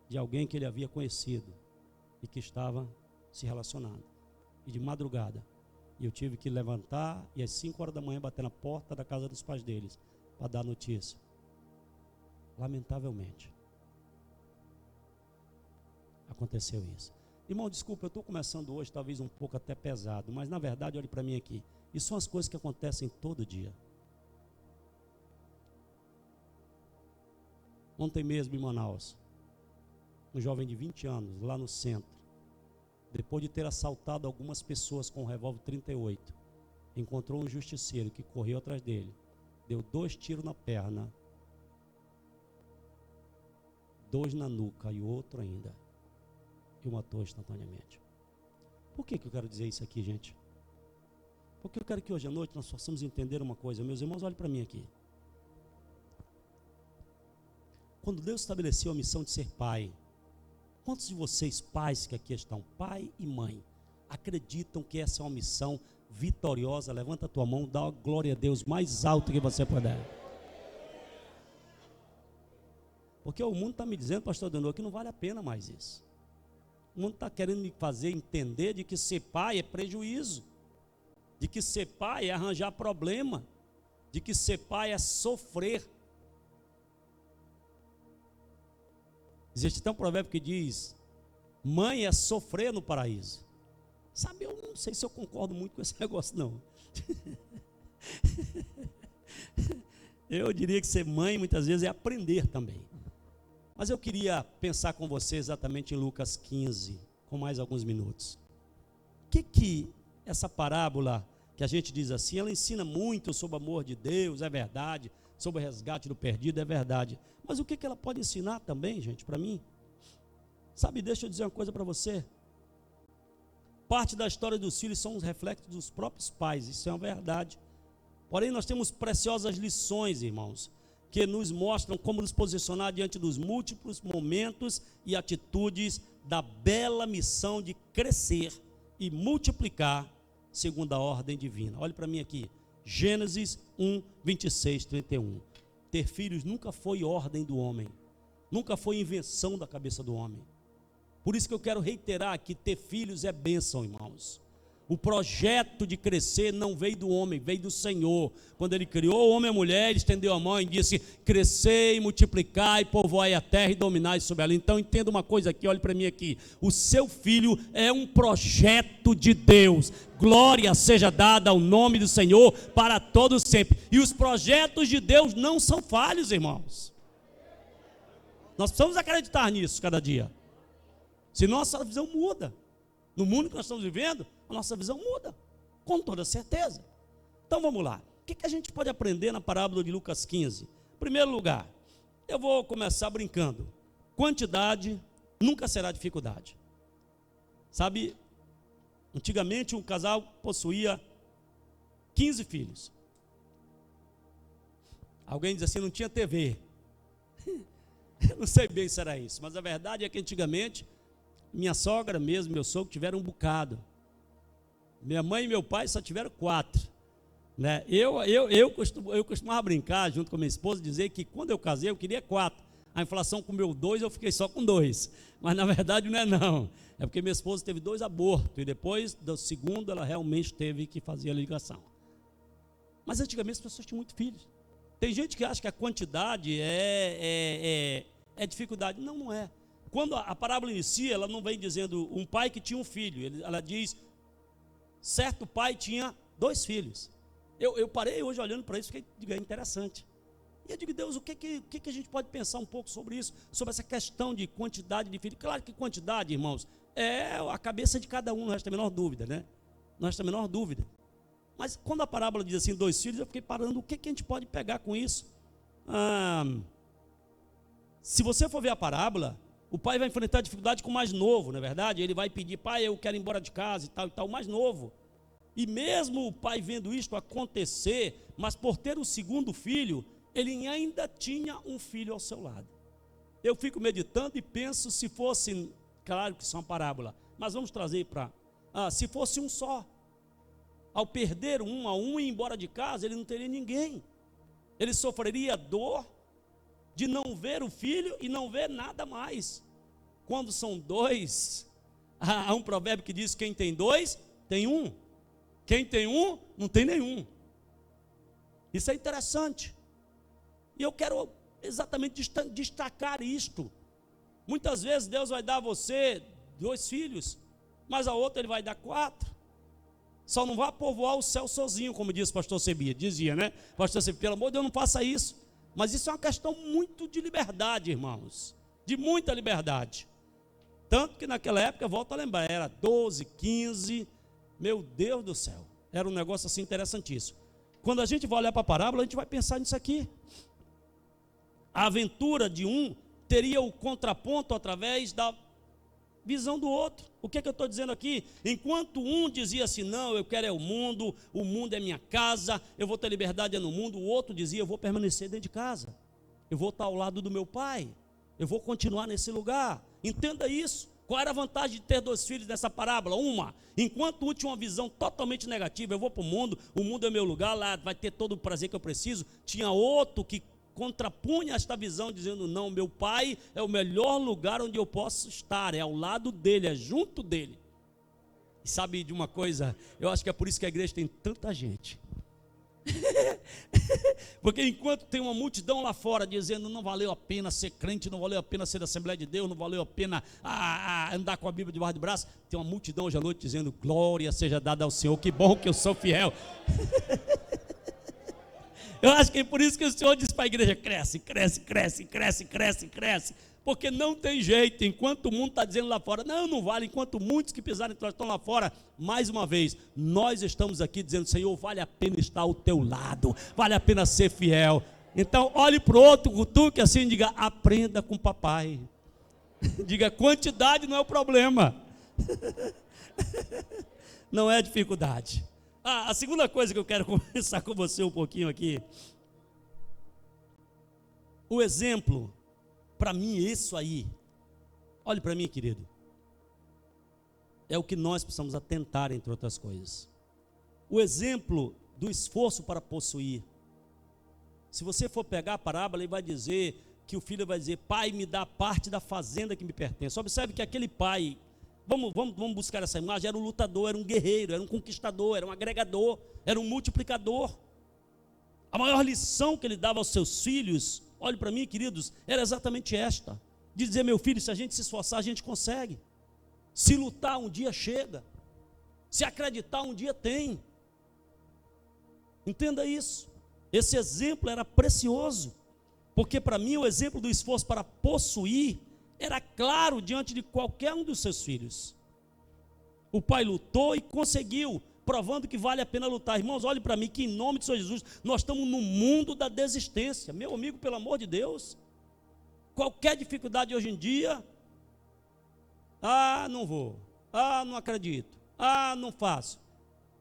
de alguém que ele havia conhecido e que estava se relacionando. E de madrugada, eu tive que levantar e às 5 horas da manhã bater na porta da casa dos pais deles para dar notícia. Lamentavelmente, aconteceu isso. Irmão, desculpa, eu estou começando hoje talvez um pouco até pesado, mas na verdade, olhe para mim aqui. Isso são as coisas que acontecem todo dia. Ontem mesmo em Manaus, um jovem de 20 anos, lá no centro, depois de ter assaltado algumas pessoas com um revólver 38, encontrou um justiceiro que correu atrás dele, deu 2 tiros na perna, 2 na nuca e outro ainda, e o matou instantaneamente. Por que eu quero dizer isso aqui, gente? Porque eu quero que hoje à noite nós possamos entender uma coisa. Meus irmãos, olhem para mim aqui. Quando Deus estabeleceu a missão de ser pai, quantos de vocês, pais que aqui estão, pai e mãe, acreditam que essa é uma missão vitoriosa? Levanta a tua mão, dá uma glória a Deus mais alto que você puder. Porque o mundo está me dizendo, pastor Danilo, que não vale a pena mais isso. O mundo está querendo me fazer entender de que ser pai é prejuízo, de que ser pai é arranjar problema, de que ser pai é sofrer. Existe até um provérbio que diz: mãe é sofrer no paraíso. Sabe, eu não sei se eu concordo muito com esse negócio, não. Eu diria que ser mãe muitas vezes é aprender também. Mas eu queria pensar com você exatamente em Lucas 15, com mais alguns minutos. O que essa parábola, que a gente diz assim, ela ensina muito sobre o amor de Deus, é verdade, sobre o resgate do perdido, é verdade. Mas o que ela pode ensinar também, gente, para mim? Sabe, deixa eu dizer uma coisa para você. Parte da história dos filhos são os reflexos dos próprios pais, isso é uma verdade. Porém, nós temos preciosas lições, irmãos, que nos mostram como nos posicionar diante dos múltiplos momentos e atitudes da bela missão de crescer e multiplicar segundo a ordem divina. Olhe para mim aqui, Gênesis 1, 26, 31. Ter filhos nunca foi ordem do homem, nunca foi invenção da cabeça do homem. Por isso que eu quero reiterar que ter filhos é bênção, irmãos. O projeto de crescer não veio do homem, veio do Senhor. Quando Ele criou o homem e a mulher, Ele estendeu a mão e disse: crescei, multiplicai, povoai a terra e dominai sobre ela. Então entenda uma coisa aqui, olhe para mim aqui. O seu filho é um projeto de Deus. Glória seja dada ao nome do Senhor para todos sempre. E os projetos de Deus não são falhos, irmãos. Nós precisamos acreditar nisso cada dia. Senão a nossa visão muda. No mundo que nós estamos vivendo, a nossa visão muda, com toda certeza. Então vamos lá. O que a gente pode aprender na parábola de Lucas 15? Em primeiro lugar, eu vou começar brincando. Quantidade nunca será dificuldade. Sabe, antigamente um casal possuía 15 filhos. Alguém diz assim, não tinha TV. Eu não sei bem se era isso, mas a verdade é que antigamente minha sogra mesmo, meu sogro tiveram um bocado. Minha mãe e meu pai só tiveram 4. Né? Eu costumava brincar junto com minha esposa, dizer que quando eu casei eu queria 4. A inflação comeu 2, eu fiquei só com 2. Mas na verdade não é não. É porque minha esposa teve 2 abortos e depois do segundo ela realmente teve que fazer a ligação. Mas antigamente as pessoas tinham muitos filhos. Tem gente que acha que a quantidade é dificuldade. Não, não é. Quando a parábola inicia, ela não vem dizendo um pai que tinha um filho. Ela diz, certo pai tinha 2 filhos. Eu parei hoje olhando para isso, porque é interessante. E eu digo, Deus, o que a gente pode pensar um pouco sobre isso? Sobre essa questão de quantidade de filhos. Claro que quantidade, irmãos, é a cabeça de cada um, não resta a menor dúvida, né? Não resta a menor dúvida. Mas quando a parábola diz assim, 2 filhos, eu fiquei parando, o que a gente pode pegar com isso? Se você for ver a parábola, o pai vai enfrentar dificuldade com o mais novo, não é verdade? Ele vai pedir, pai, eu quero ir embora de casa e tal, o mais novo. E mesmo o pai vendo isto acontecer, mas por ter o segundo filho, ele ainda tinha um filho ao seu lado. Eu fico meditando e penso, se fosse, claro que isso é uma parábola, mas vamos trazer para se fosse um só. Ao perder um a um e ir embora de casa, ele não teria ninguém. Ele sofreria a dor de não ver o filho e não ver nada mais. Quando são dois, há um provérbio que diz: quem tem dois, tem um. Quem tem um, não tem nenhum. Isso é interessante. E eu quero exatamente destacar isto. Muitas vezes Deus vai dar a você 2 filhos, mas a outra Ele vai dar 4. Só não vá povoar o céu sozinho, como diz o pastor Sebia, dizia, né? Pastor Sebia, pelo amor de Deus, não faça isso. Mas isso é uma questão muito de liberdade, irmãos. De muita liberdade. Tanto que naquela época, volto a lembrar, era 12, 15, meu Deus do céu. Era um negócio assim interessantíssimo. Quando a gente vai olhar para a parábola, a gente vai pensar nisso aqui. A aventura de um teria o contraponto através da visão do outro. O que é que eu estou dizendo aqui? Enquanto um dizia assim: não, eu quero é o mundo é minha casa, eu vou ter liberdade no mundo. O outro dizia: eu vou permanecer dentro de casa, eu vou estar ao lado do meu pai, eu vou continuar nesse lugar. Entenda isso. Qual era a vantagem de ter 2 filhos nessa parábola? Enquanto um tinha uma visão totalmente negativa: eu vou para o mundo é meu lugar, lá vai ter todo o prazer que eu preciso. Tinha outro que contrapunha esta visão, dizendo: não, meu pai é o melhor lugar onde eu posso estar, é ao lado dele, é junto dele. E sabe de uma coisa? Eu acho que é por isso que a igreja tem tanta gente. Porque enquanto tem uma multidão lá fora dizendo: não valeu a pena ser crente, não valeu a pena ser da Assembleia de Deus, não valeu a pena andar com a Bíblia debaixo do braço, tem uma multidão hoje à noite dizendo: glória seja dada ao Senhor, que bom que eu sou fiel. Eu acho que é por isso que o Senhor diz para a igreja: cresce, cresce, cresce, cresce, cresce, cresce. Porque não tem jeito. Enquanto o mundo está dizendo lá fora: não vale. Enquanto muitos que pisaram em nós estão lá fora, mais uma vez, nós estamos aqui dizendo: Senhor, vale a pena estar ao teu lado, vale a pena ser fiel. Então olhe para o outro, cutuque assim e diga: aprenda com o papai. Diga: quantidade não é o problema. Não é dificuldade. A segunda coisa que eu quero conversar com você um pouquinho aqui, o exemplo, para mim, isso aí, olhe para mim, querido, é o que nós precisamos atentar, entre outras coisas. O exemplo do esforço para possuir. Se você for pegar a parábola, ele vai dizer que o filho vai dizer: pai, me dá parte da fazenda que me pertence. Observe que aquele pai, vamos buscar essa imagem, era um lutador, era um guerreiro, era um conquistador, era um agregador, era um multiplicador. A maior lição que ele dava aos seus filhos, olhe para mim, queridos, era exatamente esta: de dizer: meu filho, se a gente se esforçar, a gente consegue. Se lutar, um dia chega. Se acreditar, um dia tem. Entenda isso. Esse exemplo era precioso, porque para mim o exemplo do esforço para possuir era claro diante de qualquer um dos seus filhos. O pai lutou e conseguiu, provando que vale a pena lutar. Irmãos, olhe para mim, que em nome de Senhor Jesus, nós estamos no mundo da desistência. Meu amigo, pelo amor de Deus, qualquer dificuldade hoje em dia: não vou, não acredito, não faço.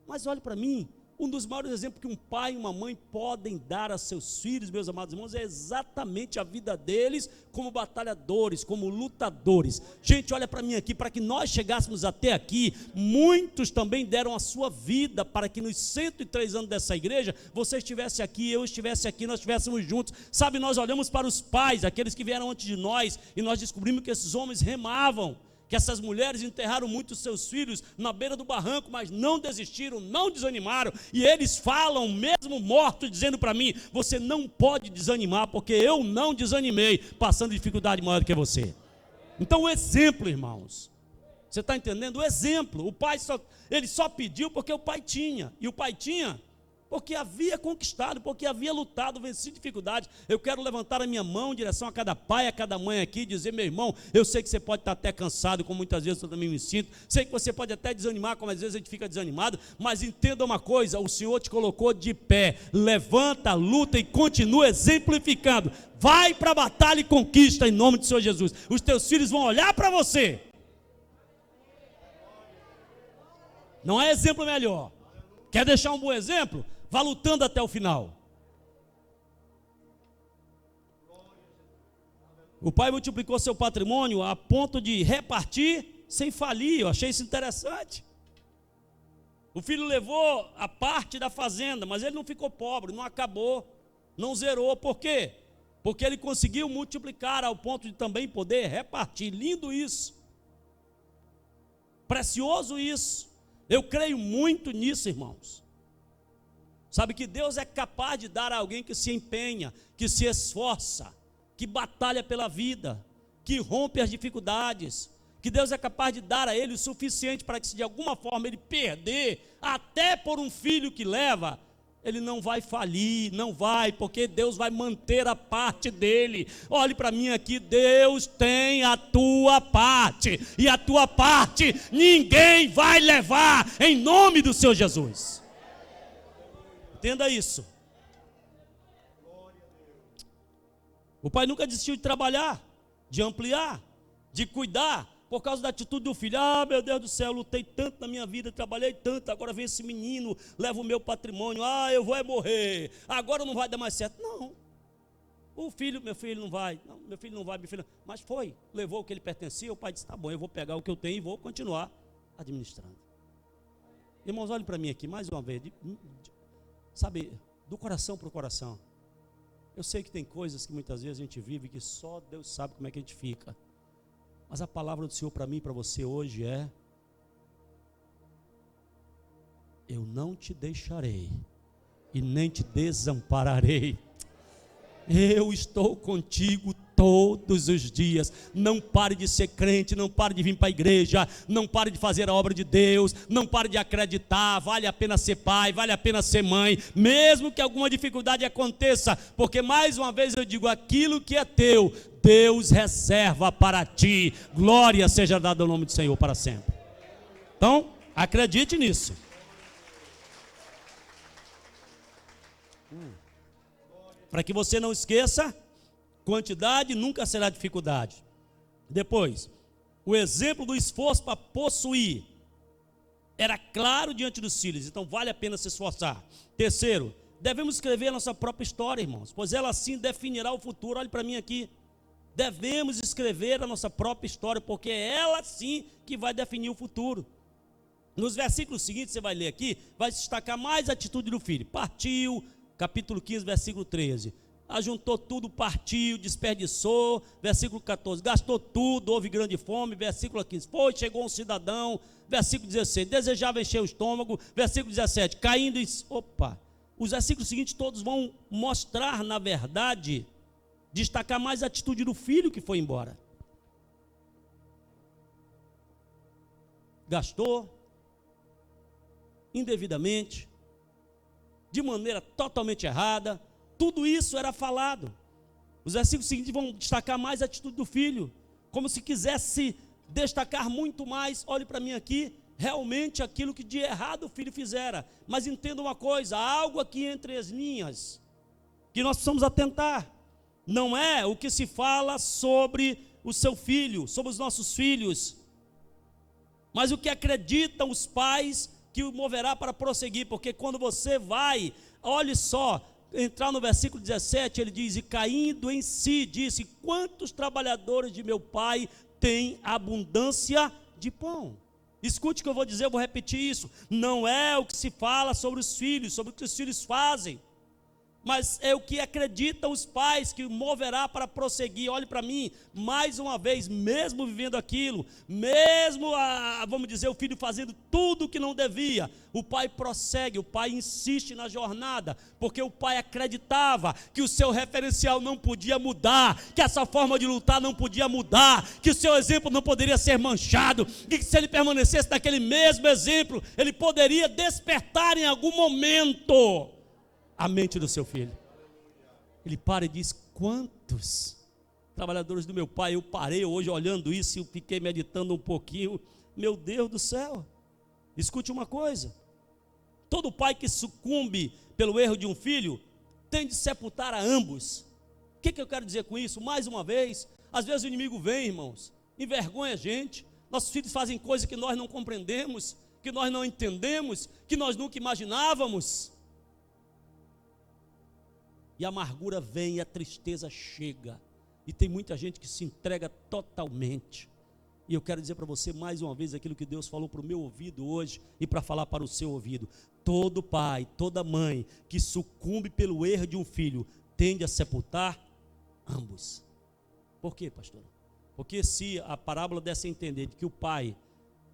Mas olhe para mim, um dos maiores exemplos que um pai e uma mãe podem dar a seus filhos, meus amados irmãos, é exatamente a vida deles como batalhadores, como lutadores. Gente, olha para mim aqui, para que nós chegássemos até aqui, muitos também deram a sua vida para que nos 103 anos dessa igreja, você estivesse aqui, eu estivesse aqui, nós estivéssemos juntos. Sabe, nós olhamos para os pais, aqueles que vieram antes de nós, e nós descobrimos que esses homens remavam, que essas mulheres enterraram muitos seus filhos na beira do barranco, mas não desistiram, não desanimaram, e eles falam, mesmo mortos, dizendo para mim: você não pode desanimar, porque eu não desanimei, passando dificuldade maior do que você. Então o exemplo, irmãos, você está entendendo? O exemplo, o pai ele só pediu porque o pai tinha, e o pai tinha porque havia conquistado, porque havia lutado, vencido dificuldades. Eu quero levantar a minha mão em direção a cada pai, a cada mãe aqui, e dizer: meu irmão, eu sei que você pode estar até cansado, como muitas vezes eu também me sinto, sei que você pode até desanimar, como às vezes a gente fica desanimado, mas entenda uma coisa: o Senhor te colocou de pé, levanta, luta e continua exemplificando. Vai para a batalha e conquista em nome do Senhor Jesus. Os teus filhos vão olhar para você. Não é exemplo melhor? Quer deixar um bom exemplo? Vá lutando até o final. O pai multiplicou seu patrimônio a ponto de repartir sem falir. Eu achei isso interessante. O filho levou a parte da fazenda, mas ele não ficou pobre, não acabou, não zerou. Por quê? Porque ele conseguiu multiplicar ao ponto de também poder repartir. Lindo isso. Precioso isso. Eu creio muito nisso, irmãos. Sabe que Deus é capaz de dar a alguém que se empenha, que se esforça, que batalha pela vida, que rompe as dificuldades, que Deus é capaz de dar a ele o suficiente para que, se de alguma forma ele perder, até por um filho que leva, ele não vai falir, não vai, porque Deus vai manter a parte dele. Olhe para mim aqui, Deus tem a tua parte, e a tua parte ninguém vai levar, em nome do Senhor Jesus. Entenda isso. O pai nunca desistiu de trabalhar, de ampliar, de cuidar, por causa da atitude do filho. Ah, meu Deus do céu, lutei tanto na minha vida, trabalhei tanto, agora vem esse menino, leva o meu patrimônio, eu vou morrer, agora não vai dar mais certo. Não, meu filho não vai, mas levou o que ele pertencia. O pai disse, tá bom, eu vou pegar o que eu tenho e vou continuar administrando. Irmãos, olhem para mim aqui, mais uma vez, sabe, do coração para o coração. Eu sei que tem coisas que muitas vezes a gente vive que só Deus sabe como é que a gente fica. Mas a palavra do Senhor para mim e para você hoje é: eu não te deixarei e nem te desampararei. Eu estou contigo todos os dias. Não pare de ser crente, não pare de vir para a igreja, não pare de fazer a obra de Deus, não pare de acreditar. Vale a pena ser pai, vale a pena ser mãe, mesmo que alguma dificuldade aconteça, porque mais uma vez eu digo, aquilo que é teu, Deus reserva para ti. Glória seja dada ao nome do Senhor para sempre. Então, acredite nisso. Para que você não esqueça, quantidade nunca será dificuldade. Depois, o exemplo do esforço para possuir era claro diante dos filhos, então vale a pena se esforçar. Terceiro, devemos escrever a nossa própria história, irmãos, pois ela assim definirá o futuro. Olhe para mim aqui. Devemos escrever a nossa própria história, porque é ela sim que vai definir o futuro. Nos versículos seguintes, você vai ler aqui, vai destacar mais a atitude do filho. Partiu, capítulo 15, versículo 13. Ajuntou tudo, partiu, desperdiçou. Versículo 14, gastou tudo, houve grande fome. Versículo 15, chegou um cidadão. Versículo 16, desejava encher o estômago. Versículo 17, caindo em... Os versículos seguintes todos vão mostrar, na verdade, destacar mais a atitude do filho que foi embora. Gastou indevidamente, de maneira totalmente errada. Tudo isso era falado. Os versículos seguintes vão destacar mais a atitude do filho, como se quisesse destacar muito mais. Olhe para mim aqui, realmente aquilo que de errado o filho fizera. Mas entenda uma coisa, há algo aqui entre as linhas que nós precisamos atentar. Não é o que se fala sobre o seu filho, sobre os nossos filhos, mas o que acreditam os pais que o moverá para prosseguir. Porque quando você vai, olhe só, entrar no versículo 17, ele diz, e caindo em si, disse, quantos trabalhadores de meu pai têm abundância de pão? Escute o que eu vou dizer, eu vou repetir isso. Não é o que se fala sobre os filhos, sobre o que os filhos fazem, mas é o que acreditam os pais que moverá para prosseguir. Olhe para mim, mais uma vez, mesmo vivendo aquilo, mesmo, vamos dizer, o filho fazendo tudo o que não devia, o pai prossegue, o pai insiste na jornada, porque o pai acreditava que o seu referencial não podia mudar, que essa forma de lutar não podia mudar, que o seu exemplo não poderia ser manchado, e que se ele permanecesse naquele mesmo exemplo, ele poderia despertar em algum momento a mente do seu filho. Ele para e diz, quantos trabalhadores do meu pai? Eu parei hoje olhando isso e fiquei meditando um pouquinho. Meu Deus do céu, escute uma coisa, todo pai que sucumbe pelo erro de um filho tem de sepultar a ambos. O que eu quero dizer com isso? Mais uma vez, às vezes o inimigo vem, irmãos, envergonha a gente, nossos filhos fazem coisas que nós não compreendemos, que nós não entendemos, que nós nunca imaginávamos, e a amargura vem, e a tristeza chega, e tem muita gente que se entrega totalmente. E eu quero dizer para você mais uma vez aquilo que Deus falou para o meu ouvido hoje e para falar para o seu ouvido. Todo pai, toda mãe que sucumbe pelo erro de um filho tende a sepultar ambos. Por quê, pastor? Porque se a parábola desse a entender de que o pai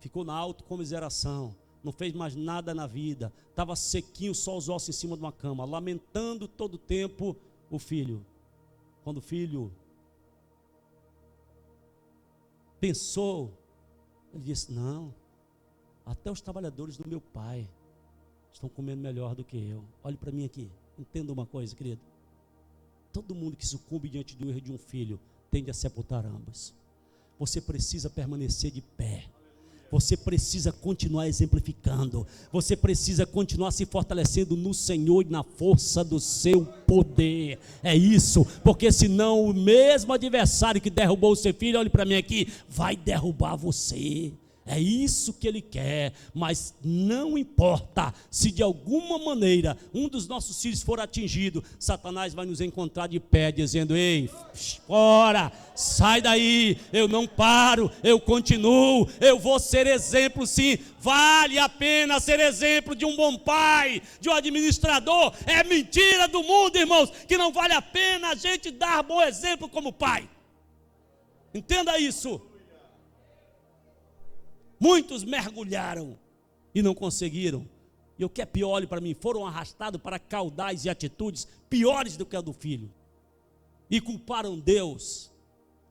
ficou na autocomiseração, não fez mais nada na vida, estava sequinho, só os ossos em cima de uma cama, lamentando todo o tempo o filho. Quando o filho pensou, ele disse: não, até os trabalhadores do meu pai estão comendo melhor do que eu. Olhe para mim aqui, entenda uma coisa, querido. Todo mundo que sucumbe diante do erro de um filho tende a sepultar ambos. Você precisa permanecer de pé. Você precisa continuar exemplificando. Você precisa continuar se fortalecendo no Senhor e na força do seu poder. É isso, porque senão o mesmo adversário que derrubou o seu filho, olhe para mim aqui, vai derrubar você. É isso que ele quer, mas não importa se de alguma maneira um dos nossos filhos for atingido, Satanás vai nos encontrar de pé, dizendo: ei, fora, sai daí, eu não paro, eu continuo, eu vou ser exemplo sim. Vale a pena ser exemplo de um bom pai, de um administrador. É mentira do mundo, irmãos, que não vale a pena a gente dar bom exemplo como pai. Entenda isso. Muitos mergulharam e não conseguiram. E o que é pior, olhe para mim, foram arrastados para caudais e atitudes piores do que a do filho. E culparam Deus,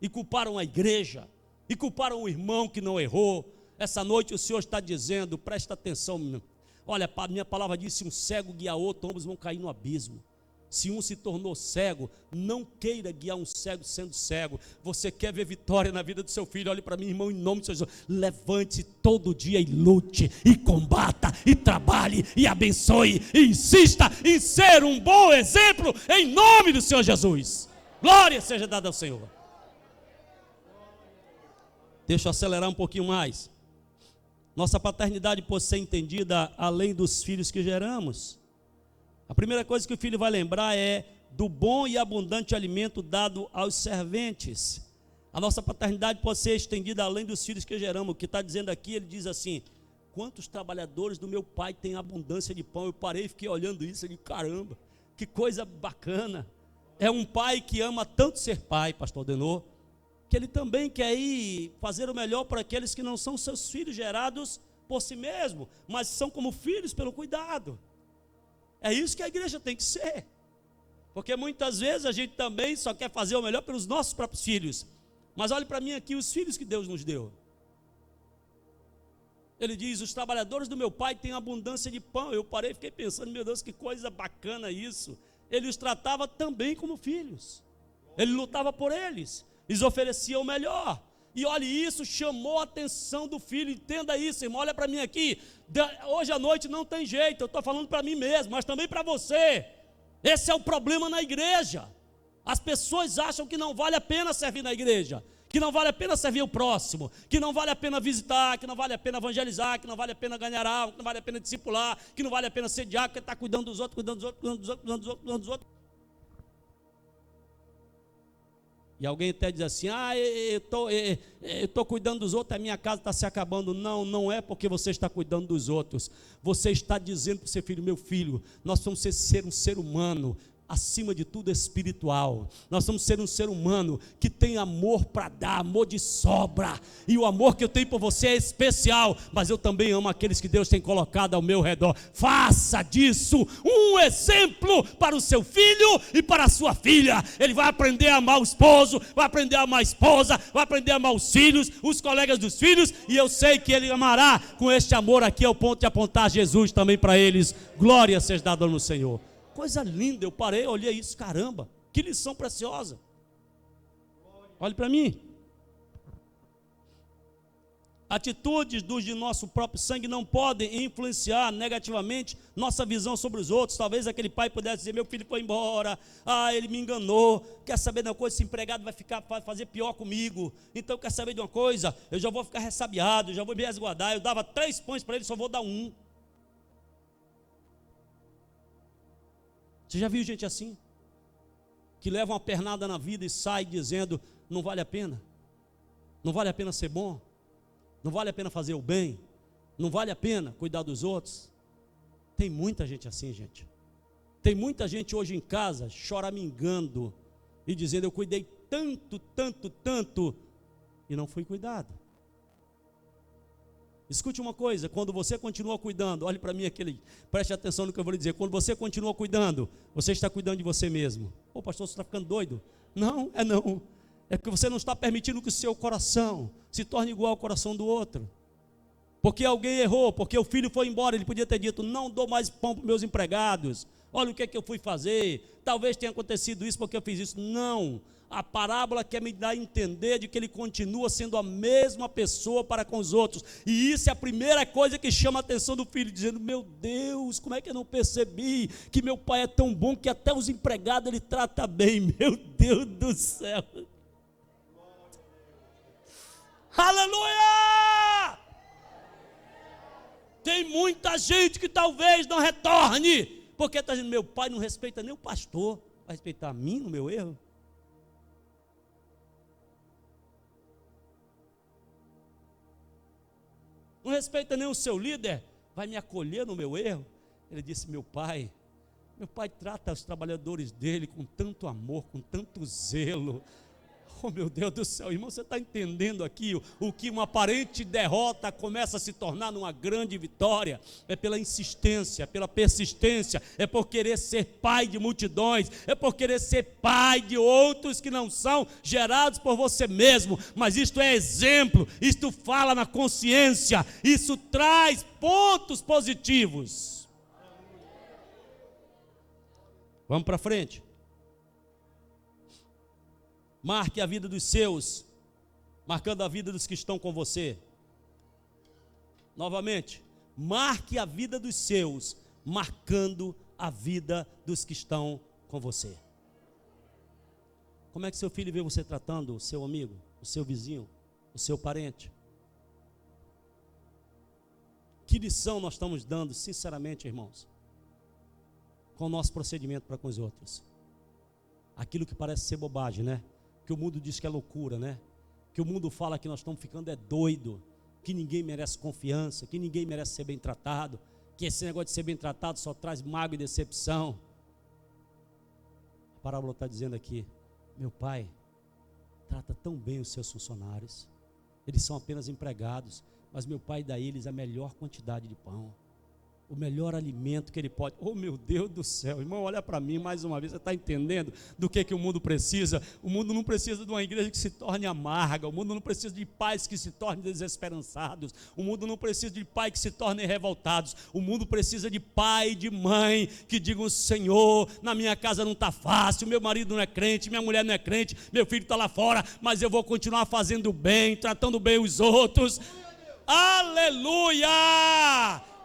e culparam a igreja, e culparam o irmão que não errou. Essa noite o Senhor está dizendo, presta atenção, olha, a minha palavra diz: se um cego guia outro, ambos vão cair no abismo. Se um se tornou cego, não queira guiar um cego sendo cego. Você quer ver vitória na vida do seu filho? Olhe para mim, irmão, em nome de Jesus. Levante-se todo dia e lute, e combata, e trabalhe, e abençoe, e insista em ser um bom exemplo, em nome do Senhor Jesus. Glória seja dada ao Senhor. Deixa eu acelerar um pouquinho mais. Nossa paternidade pode ser entendida além dos filhos que geramos. A primeira coisa que o filho vai lembrar é do bom e abundante alimento dado aos serventes. A nossa paternidade pode ser estendida além dos filhos que geramos. O que está dizendo aqui, ele diz assim: quantos trabalhadores do meu pai têm abundância de pão? Eu parei e fiquei olhando isso e disse: caramba, que coisa bacana. É um pai que ama tanto ser pai, pastor Denor, que ele também quer ir fazer o melhor para aqueles que não são seus filhos gerados por si mesmo, mas são como filhos pelo cuidado. É isso que a igreja tem que ser. Porque muitas vezes a gente também só quer fazer o melhor pelos nossos próprios filhos. Mas olhe para mim aqui, os filhos que Deus nos deu. Ele diz: os trabalhadores do meu pai têm abundância de pão. Eu parei e fiquei pensando: meu Deus, que coisa bacana isso. Ele os tratava também como filhos. Ele lutava por eles. Lhes oferecia o melhor. E olhe, isso chamou a atenção do filho. Entenda isso, irmão, olha para mim aqui. Hoje à noite não tem jeito, eu estou falando para mim mesmo, mas também para você. Esse é o problema na igreja. As pessoas acham que não vale a pena servir na igreja, que não vale a pena servir o próximo, que não vale a pena visitar, que não vale a pena evangelizar, que não vale a pena ganhar algo, que não vale a pena discipular, que não vale a pena ser diácono, que está cuidando dos outros, cuidando dos outros, cuidando dos outros, cuidando dos outros, cuidando dos outros. E alguém até diz assim: eu estou cuidando dos outros, a minha casa está se acabando. Não, não é porque você está cuidando dos outros. Você está dizendo para o seu filho: meu filho, nós vamos ser um ser humano, acima de tudo espiritual. Nós vamos ser um ser humano que tem amor para dar, amor de sobra. E o amor que eu tenho por você é especial, mas eu também amo aqueles que Deus tem colocado ao meu redor. Faça disso um exemplo para o seu filho e para a sua filha. Ele vai aprender a amar o esposo, vai aprender a amar a esposa, vai aprender a amar os filhos, os colegas dos filhos, e eu sei que ele amará com este amor aqui ao ponto de apontar Jesus também para eles. Glória seja dada no Senhor. Coisa linda, eu parei, olhei isso, caramba, que lição preciosa. Olhe para mim. Atitudes dos de nosso próprio sangue não podem influenciar negativamente nossa visão sobre os outros. Talvez aquele pai pudesse dizer: meu filho foi embora, ele me enganou, quer saber de uma coisa, esse empregado vai fazer pior comigo, então quer saber de uma coisa, eu já vou ficar ressabiado, já vou me resguardar, eu dava 3 pães para ele, só vou dar 1. Você já viu gente assim? Que leva uma pernada na vida e sai dizendo: não vale a pena? Não vale a pena ser bom? Não vale a pena fazer o bem? Não vale a pena cuidar dos outros? Tem muita gente assim, gente. Tem muita gente hoje em casa choramingando e dizendo: eu cuidei tanto, tanto, tanto e não fui cuidado. Escute uma coisa: quando você continua cuidando, olhe para mim preste atenção no que eu vou lhe dizer. Quando você continua cuidando, você está cuidando de você mesmo. Pô, pastor, você está ficando doido? Não, não. É porque você não está permitindo que o seu coração se torne igual ao coração do outro. Porque alguém errou, porque o filho foi embora, ele podia ter dito: não dou mais pão para os meus empregados. Olha o que é que eu fui fazer. Talvez tenha acontecido isso porque eu fiz isso. Não. A parábola quer me dar a entender de que ele continua sendo a mesma pessoa para com os outros. E isso é a primeira coisa que chama a atenção do filho, dizendo: meu Deus, como é que eu não percebi que meu pai é tão bom que até os empregados ele trata bem? Meu Deus do céu. Aleluia! Tem muita gente que talvez não retorne, porque está dizendo: meu pai não respeita nem o pastor, vai respeitar a mim no meu erro? Não respeita nem o seu líder, vai me acolher no meu erro? Ele disse: meu pai trata os trabalhadores dele com tanto amor, com tanto zelo. Oh, meu Deus do céu, irmão, você está entendendo aqui o que uma aparente derrota começa a se tornar numa grande vitória? É pela insistência, pela persistência, é por querer ser pai de multidões, é por querer ser pai de outros que não são gerados por você mesmo. Mas isto é exemplo, isto fala na consciência, isso traz pontos positivos. Vamos para frente. Marque a vida dos seus, marcando a vida dos que estão com você. Novamente, marque a vida dos seus, marcando a vida dos que estão com você. Como é que seu filho vê você tratando o seu amigo, o seu vizinho, o seu parente? Que lição nós estamos dando, sinceramente, irmãos, com o nosso procedimento para com os outros? Aquilo que parece ser bobagem, né? Que o mundo diz que é loucura, né? Que o mundo fala que nós estamos ficando doido, que ninguém merece confiança, que ninguém merece ser bem tratado, que esse negócio de ser bem tratado só traz mágoa e decepção. A parábola está dizendo aqui: meu pai trata tão bem os seus funcionários, eles são apenas empregados, mas meu pai dá a eles a melhor quantidade de pão, o melhor alimento que ele pode. Oh, meu Deus do céu, irmão, olha para mim mais uma vez. Você está entendendo do que o mundo precisa? O mundo não precisa de uma igreja que se torne amarga, o mundo não precisa de pais que se tornem desesperançados, o mundo não precisa de pais que se tornem revoltados, o mundo precisa de pai e de mãe que digam: Senhor, na minha casa não está fácil, meu marido não é crente, minha mulher não é crente, meu filho está lá fora, mas eu vou continuar fazendo bem, tratando bem os outros. Aleluia!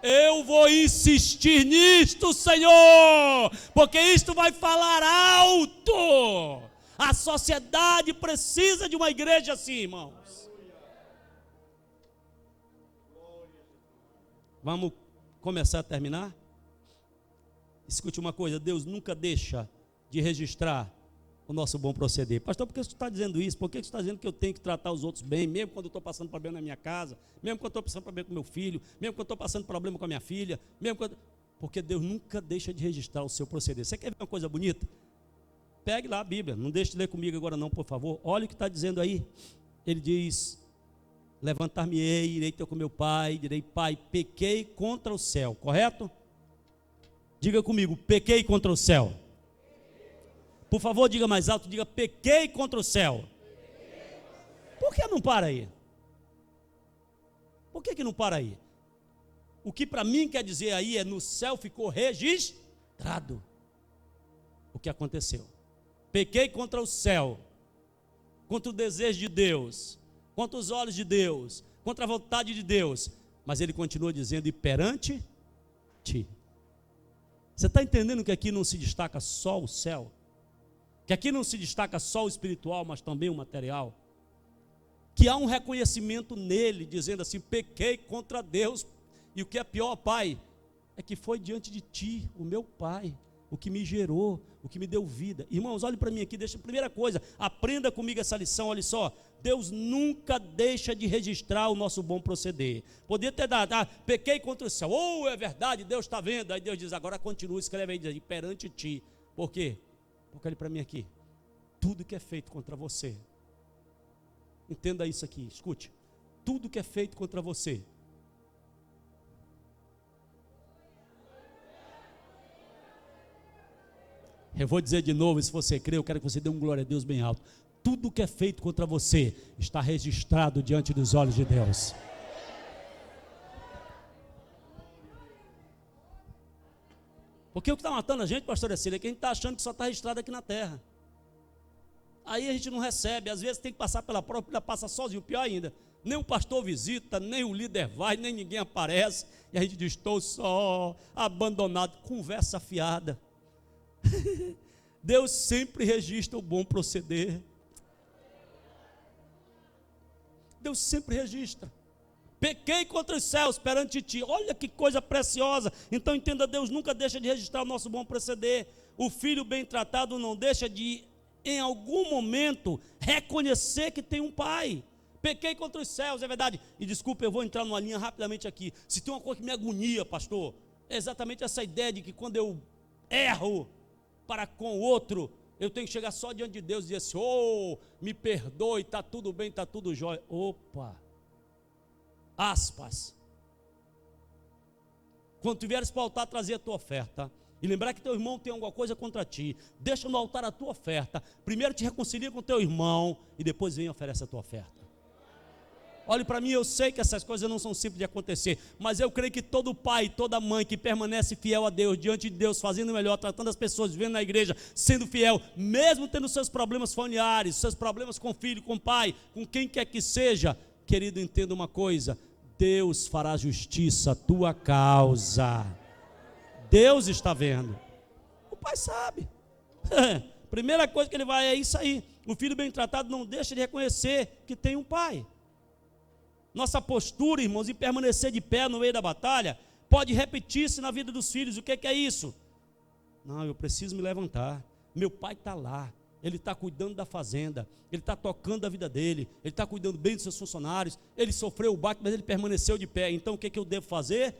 Eu vou insistir nisto, Senhor, porque isto vai falar alto. A sociedade precisa de uma igreja assim, irmãos. Vamos começar a terminar? Escute uma coisa: Deus nunca deixa de registrar o nosso bom proceder. Pastor, por que você está dizendo isso? Por que você está dizendo que eu tenho que tratar os outros bem, mesmo quando eu estou passando problema na minha casa, mesmo quando eu estou passando problema com meu filho, mesmo quando eu estou passando problema com a minha filha, mesmo quando... Porque Deus nunca deixa de registrar o seu proceder. Você quer ver uma coisa bonita? Pegue lá a Bíblia, não deixe de ler comigo agora não, por favor. Olha o que está dizendo aí. Ele diz: levantar-me-ei, irei ter com meu pai, direi: pai, pequei contra o céu, correto? Diga comigo: pequei contra o céu. Por favor, diga mais alto, diga: pequei contra o céu. Por que não para aí? Por que não para aí? O que para mim quer dizer aí é: no céu ficou registrado o que aconteceu. Pequei contra o céu, contra o desejo de Deus, contra os olhos de Deus, contra a vontade de Deus. Mas ele continua dizendo: e perante ti. Você está entendendo que aqui não se destaca só o céu? Que aqui não se destaca só o espiritual, mas também o material? Que há um reconhecimento nele, dizendo assim: pequei contra Deus. E o que é pior, pai, é que foi diante de ti, o meu pai, o que me gerou, o que me deu vida. Irmãos, olhe para mim aqui, deixa. Primeira coisa, aprenda comigo essa lição, olha só. Deus nunca deixa de registrar o nosso bom proceder. Podia ter dado, pequei contra o céu. É verdade, Deus está vendo. Aí Deus diz, agora continua, escreve aí, diz, perante ti. Por quê? Porque olha para mim aqui. Tudo que é feito contra você. Entenda isso aqui, escute. Tudo que é feito contra você. Eu vou dizer de novo, se você crê, eu quero que você dê um glória a Deus bem alto. Tudo que é feito contra você está registrado diante dos olhos de Deus. Porque o que está matando a gente, pastor Cecília, é que a gente está achando que só está registrado aqui na terra. Aí a gente não recebe, às vezes tem que passar pela prova, ainda passa sozinho, pior ainda. Nem o pastor visita, nem o líder vai, nem ninguém aparece. E a gente diz, estou só, abandonado, conversa fiada. Deus sempre registra o bom proceder. Deus sempre registra. Pequei contra os céus perante ti. Olha que coisa preciosa. Então entenda, Deus nunca deixa de registrar o nosso bom proceder. O filho bem tratado não deixa de, em algum momento, reconhecer que tem um pai. Pequei contra os céus, é verdade. E desculpa, eu vou entrar numa linha rapidamente aqui. Se tem uma coisa que me agonia, pastor, é exatamente essa ideia de que quando eu erro para com o outro, eu tenho que chegar só diante de Deus e dizer assim, me perdoe, está tudo bem, está tudo jóia. Opa, aspas. Quando tu vieres para o altar, trazer a tua oferta, e lembrar que teu irmão tem alguma coisa contra ti, deixa no altar a tua oferta, primeiro te reconcilia com teu irmão, e depois vem e oferece a tua oferta. Olhe para mim, eu sei que essas coisas não são simples de acontecer, mas eu creio que todo pai, toda mãe que permanece fiel a Deus, diante de Deus, fazendo o melhor, tratando as pessoas, vivendo na igreja, sendo fiel, mesmo tendo seus problemas familiares, seus problemas com filho, com pai, com quem quer que seja, querido, entenda uma coisa, Deus fará justiça à tua causa. Deus está vendo. O pai sabe. Primeira coisa que ele vai é isso aí. O filho bem tratado não deixa de reconhecer que tem um pai. Nossa postura, irmãos, em permanecer de pé no meio da batalha, pode repetir-se na vida dos filhos. O que é isso? Não, eu preciso me levantar. Meu pai está lá, ele está cuidando da fazenda, ele está tocando a vida dele, ele está cuidando bem dos seus funcionários, ele sofreu o baque, mas ele permaneceu de pé. Então o que eu devo fazer?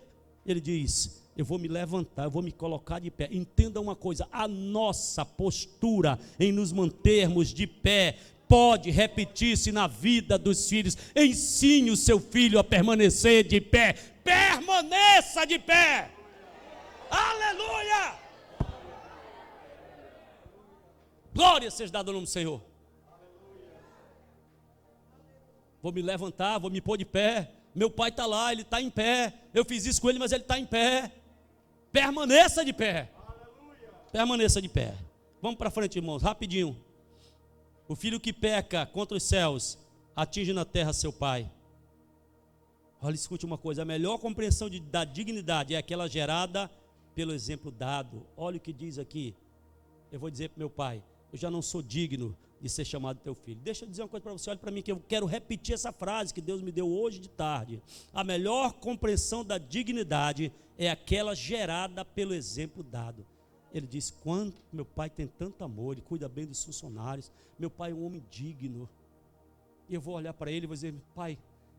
Ele diz, eu vou me levantar, eu vou me colocar de pé. Entenda uma coisa, a nossa postura em nos mantermos de pé pode repetir-se na vida dos filhos. Ensine o seu filho a permanecer de pé. Permaneça de pé. Aleluia! Glória seja dada ao nome do Senhor. Vou me levantar, vou me pôr de pé. Meu pai está lá, ele está em pé. Eu fiz isso com ele, mas ele está em pé. Permaneça de pé. Permaneça de pé. Vamos para frente, irmãos, rapidinho. O filho que peca contra os céus, atinge na terra seu pai. Olha, escute uma coisa, a melhor compreensão da dignidade é aquela gerada pelo exemplo dado. Olha o que diz aqui. Eu vou dizer para meu pai, eu já não sou digno de ser chamado teu filho. Deixa eu dizer uma coisa para você, olha para mim que eu quero repetir essa frase que Deus me deu hoje de tarde. A melhor compreensão da dignidade é aquela gerada pelo exemplo dado. Ele diz, quando meu pai tem tanto amor, ele cuida bem dos funcionários, meu pai é um homem digno. E eu vou olhar para ele e vou dizer, pai,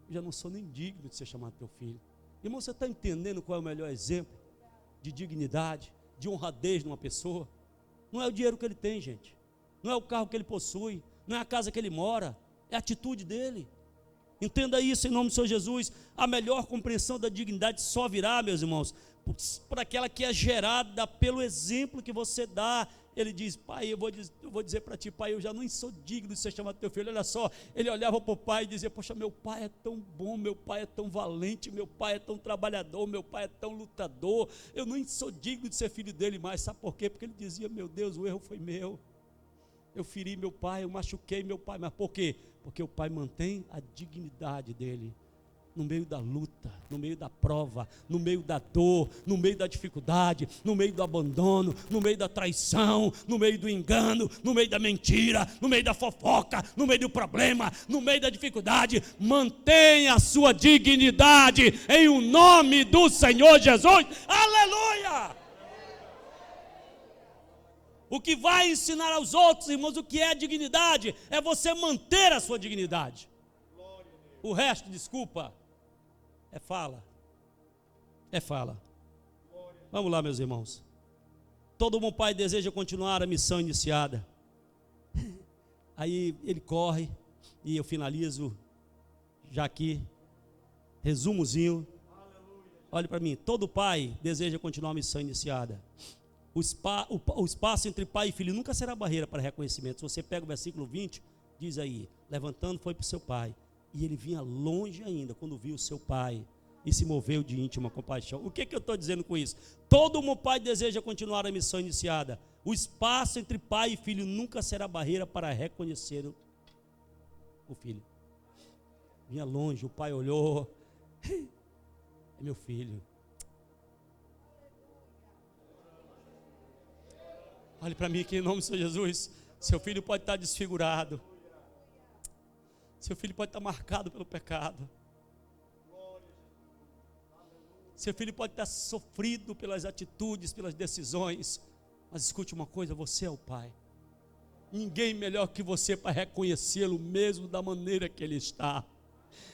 eu já não sou nem digno de ser chamado teu filho. Irmão, você está entendendo qual é o melhor exemplo de dignidade, de honradez numa pessoa? Não é o dinheiro que ele tem, gente. Não é o carro que ele possui, não é a casa que ele mora, é a atitude dele. Entenda isso em nome do Senhor Jesus. A melhor compreensão da dignidade só virá, meus irmãos, por aquela que é gerada pelo exemplo que você dá. Ele diz, pai, eu vou dizer para ti, pai, eu já não sou digno de ser chamado teu filho. Olha só, ele olhava para o pai e dizia, poxa, meu pai é tão bom, meu pai é tão valente, meu pai é tão trabalhador, meu pai é tão lutador, eu nem sou digno de ser filho dele mais. Sabe por quê? Porque ele dizia, meu Deus, o erro foi meu, eu feri meu pai, eu machuquei meu pai. Mas por quê? Porque o pai mantém a dignidade dele no meio da luta, no meio da prova, no meio da dor, no meio da dificuldade, no meio do abandono, no meio da traição, no meio do engano, no meio da mentira, no meio da fofoca, no meio do problema, no meio da dificuldade. Mantenha a sua dignidade em o nome do Senhor Jesus. Aleluia! O que vai ensinar aos outros, irmãos, o que é dignidade, é você manter a sua dignidade. O resto, desculpa, é fala. É fala. Vamos lá, meus irmãos. Todo bom pai deseja continuar a missão iniciada. Aí ele corre, e eu finalizo já aqui, resumozinho. Olhe para mim, todo pai deseja continuar a missão iniciada. O espaço entre pai e filho nunca será barreira para reconhecimento. Se você pega o versículo 20, diz aí, levantando foi para o seu pai, e ele vinha longe ainda, quando viu o seu pai, e se moveu de íntima compaixão. O que eu estou dizendo com isso? Todo bom pai deseja continuar a missão iniciada. O espaço entre pai e filho nunca será barreira para reconhecer o filho. Vinha longe, o pai olhou, é meu filho. Olhe para mim aqui em nome do Senhor Jesus. Seu filho pode estar desfigurado. Seu filho pode estar marcado pelo pecado. Seu filho pode estar sofrido pelas atitudes, pelas decisões. Mas escute uma coisa, você é o pai. Ninguém melhor que você para reconhecê-lo mesmo da maneira que ele está.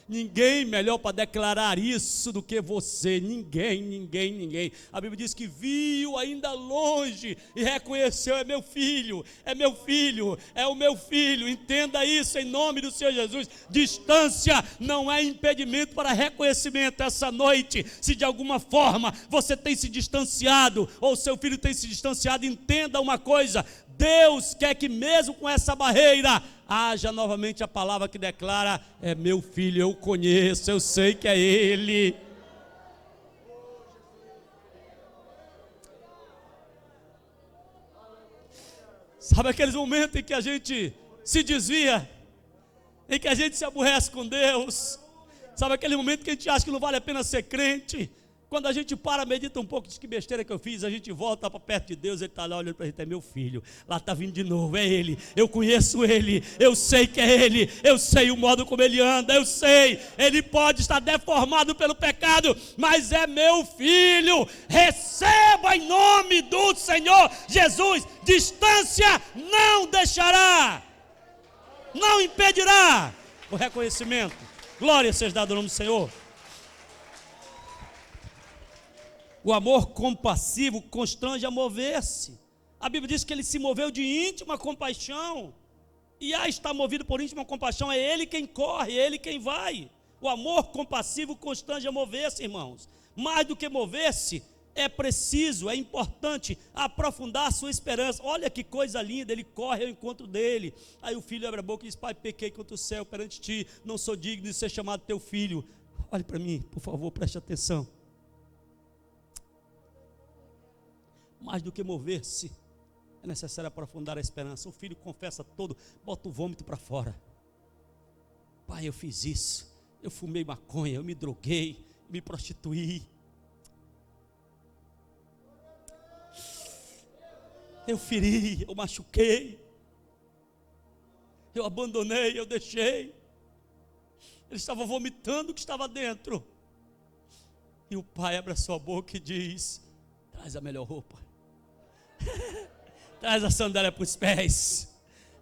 Ninguém melhor para declarar isso do que você. Ninguém. A Bíblia diz que viu ainda longe e reconheceu, é meu filho, é o meu filho. Entenda isso em nome do Senhor Jesus. Distância não é impedimento para reconhecimento. Essa noite, se de alguma forma você tem se distanciado, ou seu filho tem se distanciado, entenda uma coisa: Deus quer que mesmo com essa barreira, haja novamente a palavra que declara, é meu filho, eu conheço, eu sei que é ele. Sabe aqueles momentos em que a gente se desvia, em que a gente se aborrece com Deus? Sabe aquele momento que a gente acha que não vale a pena ser crente? Quando a gente para, medita um pouco, diz que besteira que eu fiz, a gente volta para perto de Deus, ele está lá olhando para a gente, é meu filho, lá está vindo de novo, é ele, eu conheço ele, eu sei que é ele, eu sei o modo como ele anda, eu sei, ele pode estar deformado pelo pecado, mas é meu filho. Receba em nome do Senhor Jesus. Distância não deixará, não impedirá o reconhecimento. Glória seja dada ao nome do Senhor. O amor compassivo constrange a mover-se. A Bíblia diz que ele se moveu de íntima compaixão. E a estar movido por íntima compaixão, é ele quem corre, é ele quem vai. O amor compassivo constrange a mover-se, irmãos. Mais do que mover-se, é preciso, é importante aprofundar a sua esperança. Olha que coisa linda, ele corre ao encontro dele. Aí o filho abre a boca e diz, pai, pequei contra o céu perante ti, não sou digno de ser chamado teu filho. Olhe para mim, por favor, preste atenção. Mais do que mover-se, é necessário aprofundar a esperança. O filho confessa todo, bota o vômito para fora. Pai, eu fiz isso, eu fumei maconha, eu me droguei, me prostituí. Eu feri, eu machuquei. Eu abandonei, eu deixei. Ele estava vomitando o que estava dentro. E o pai abre a sua boca e diz, traz a melhor roupa. Traz a sandália para os pés,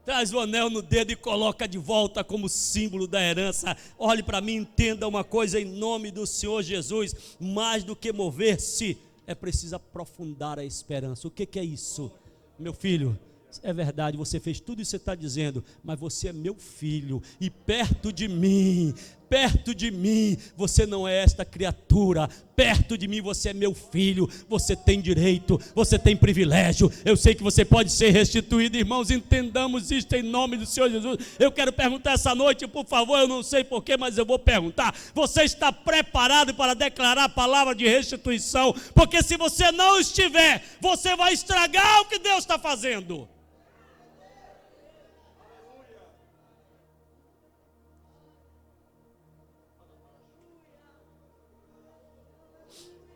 traz o anel no dedo e coloca de volta como símbolo da herança. Olhe para mim, entenda uma coisa em nome do Senhor Jesus. Mais do que mover-se, é preciso aprofundar a esperança. O que é isso? Meu filho, é verdade, você fez tudo isso que você está dizendo, mas você é meu filho, e perto de mim, você não é esta criatura, perto de mim você é meu filho, você tem direito, você tem privilégio, eu sei que você pode ser restituído. Irmãos, entendamos isto em nome do Senhor Jesus. Eu quero perguntar essa noite, por favor, eu não sei porquê, mas eu vou perguntar, você está preparado para declarar a palavra de restituição? Porque se você não estiver, você vai estragar o que Deus está fazendo.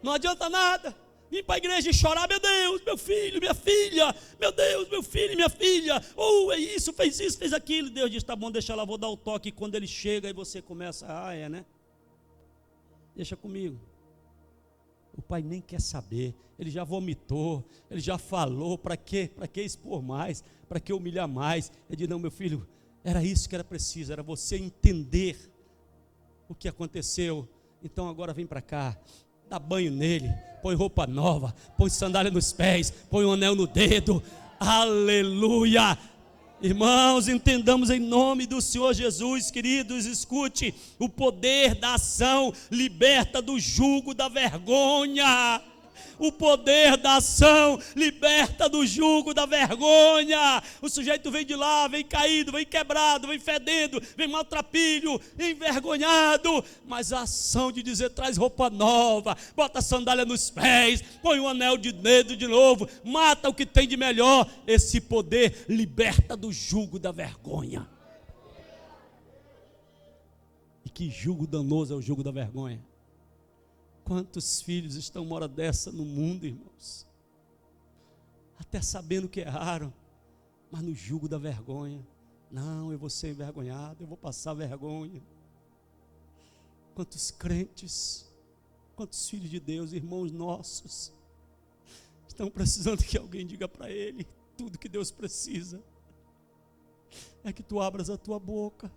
Não adianta nada vir para a igreja e chorar, meu Deus, meu filho, minha filha, meu Deus, meu filho e minha filha, é isso, fez aquilo. Deus diz, tá bom, deixa lá, vou dar o toque. E quando ele chega, aí você começa, é, né? Deixa comigo. O pai nem quer saber, ele já vomitou, ele já falou, para quê? Para que expor mais? Para que humilhar mais? Ele diz, não, meu filho, era isso que era preciso, era você entender o que aconteceu. Então agora vem para cá, dá banho nele, põe roupa nova, põe sandália nos pés, põe um anel no dedo, aleluia. Irmãos, entendamos em nome do Senhor Jesus, queridos, escute, o poder da ação liberta do jugo da vergonha. O poder da ação liberta do jugo da vergonha. O sujeito vem de lá, vem caído, vem quebrado, vem fedendo, vem maltrapilho, envergonhado, mas a ação de dizer, traz roupa nova, bota a sandália nos pés, põe um anel de dedo de novo, mata o que tem de melhor, esse poder liberta do jugo da vergonha. E que jugo danoso é o jugo da vergonha? Quantos filhos estão uma hora dessa no mundo, irmãos? Até sabendo que erraram, mas no jugo da vergonha. Não, eu vou ser envergonhado, eu vou passar vergonha. Quantos crentes, quantos filhos de Deus, irmãos nossos, estão precisando que alguém diga para ele, tudo que Deus precisa é que tu abras a tua boca,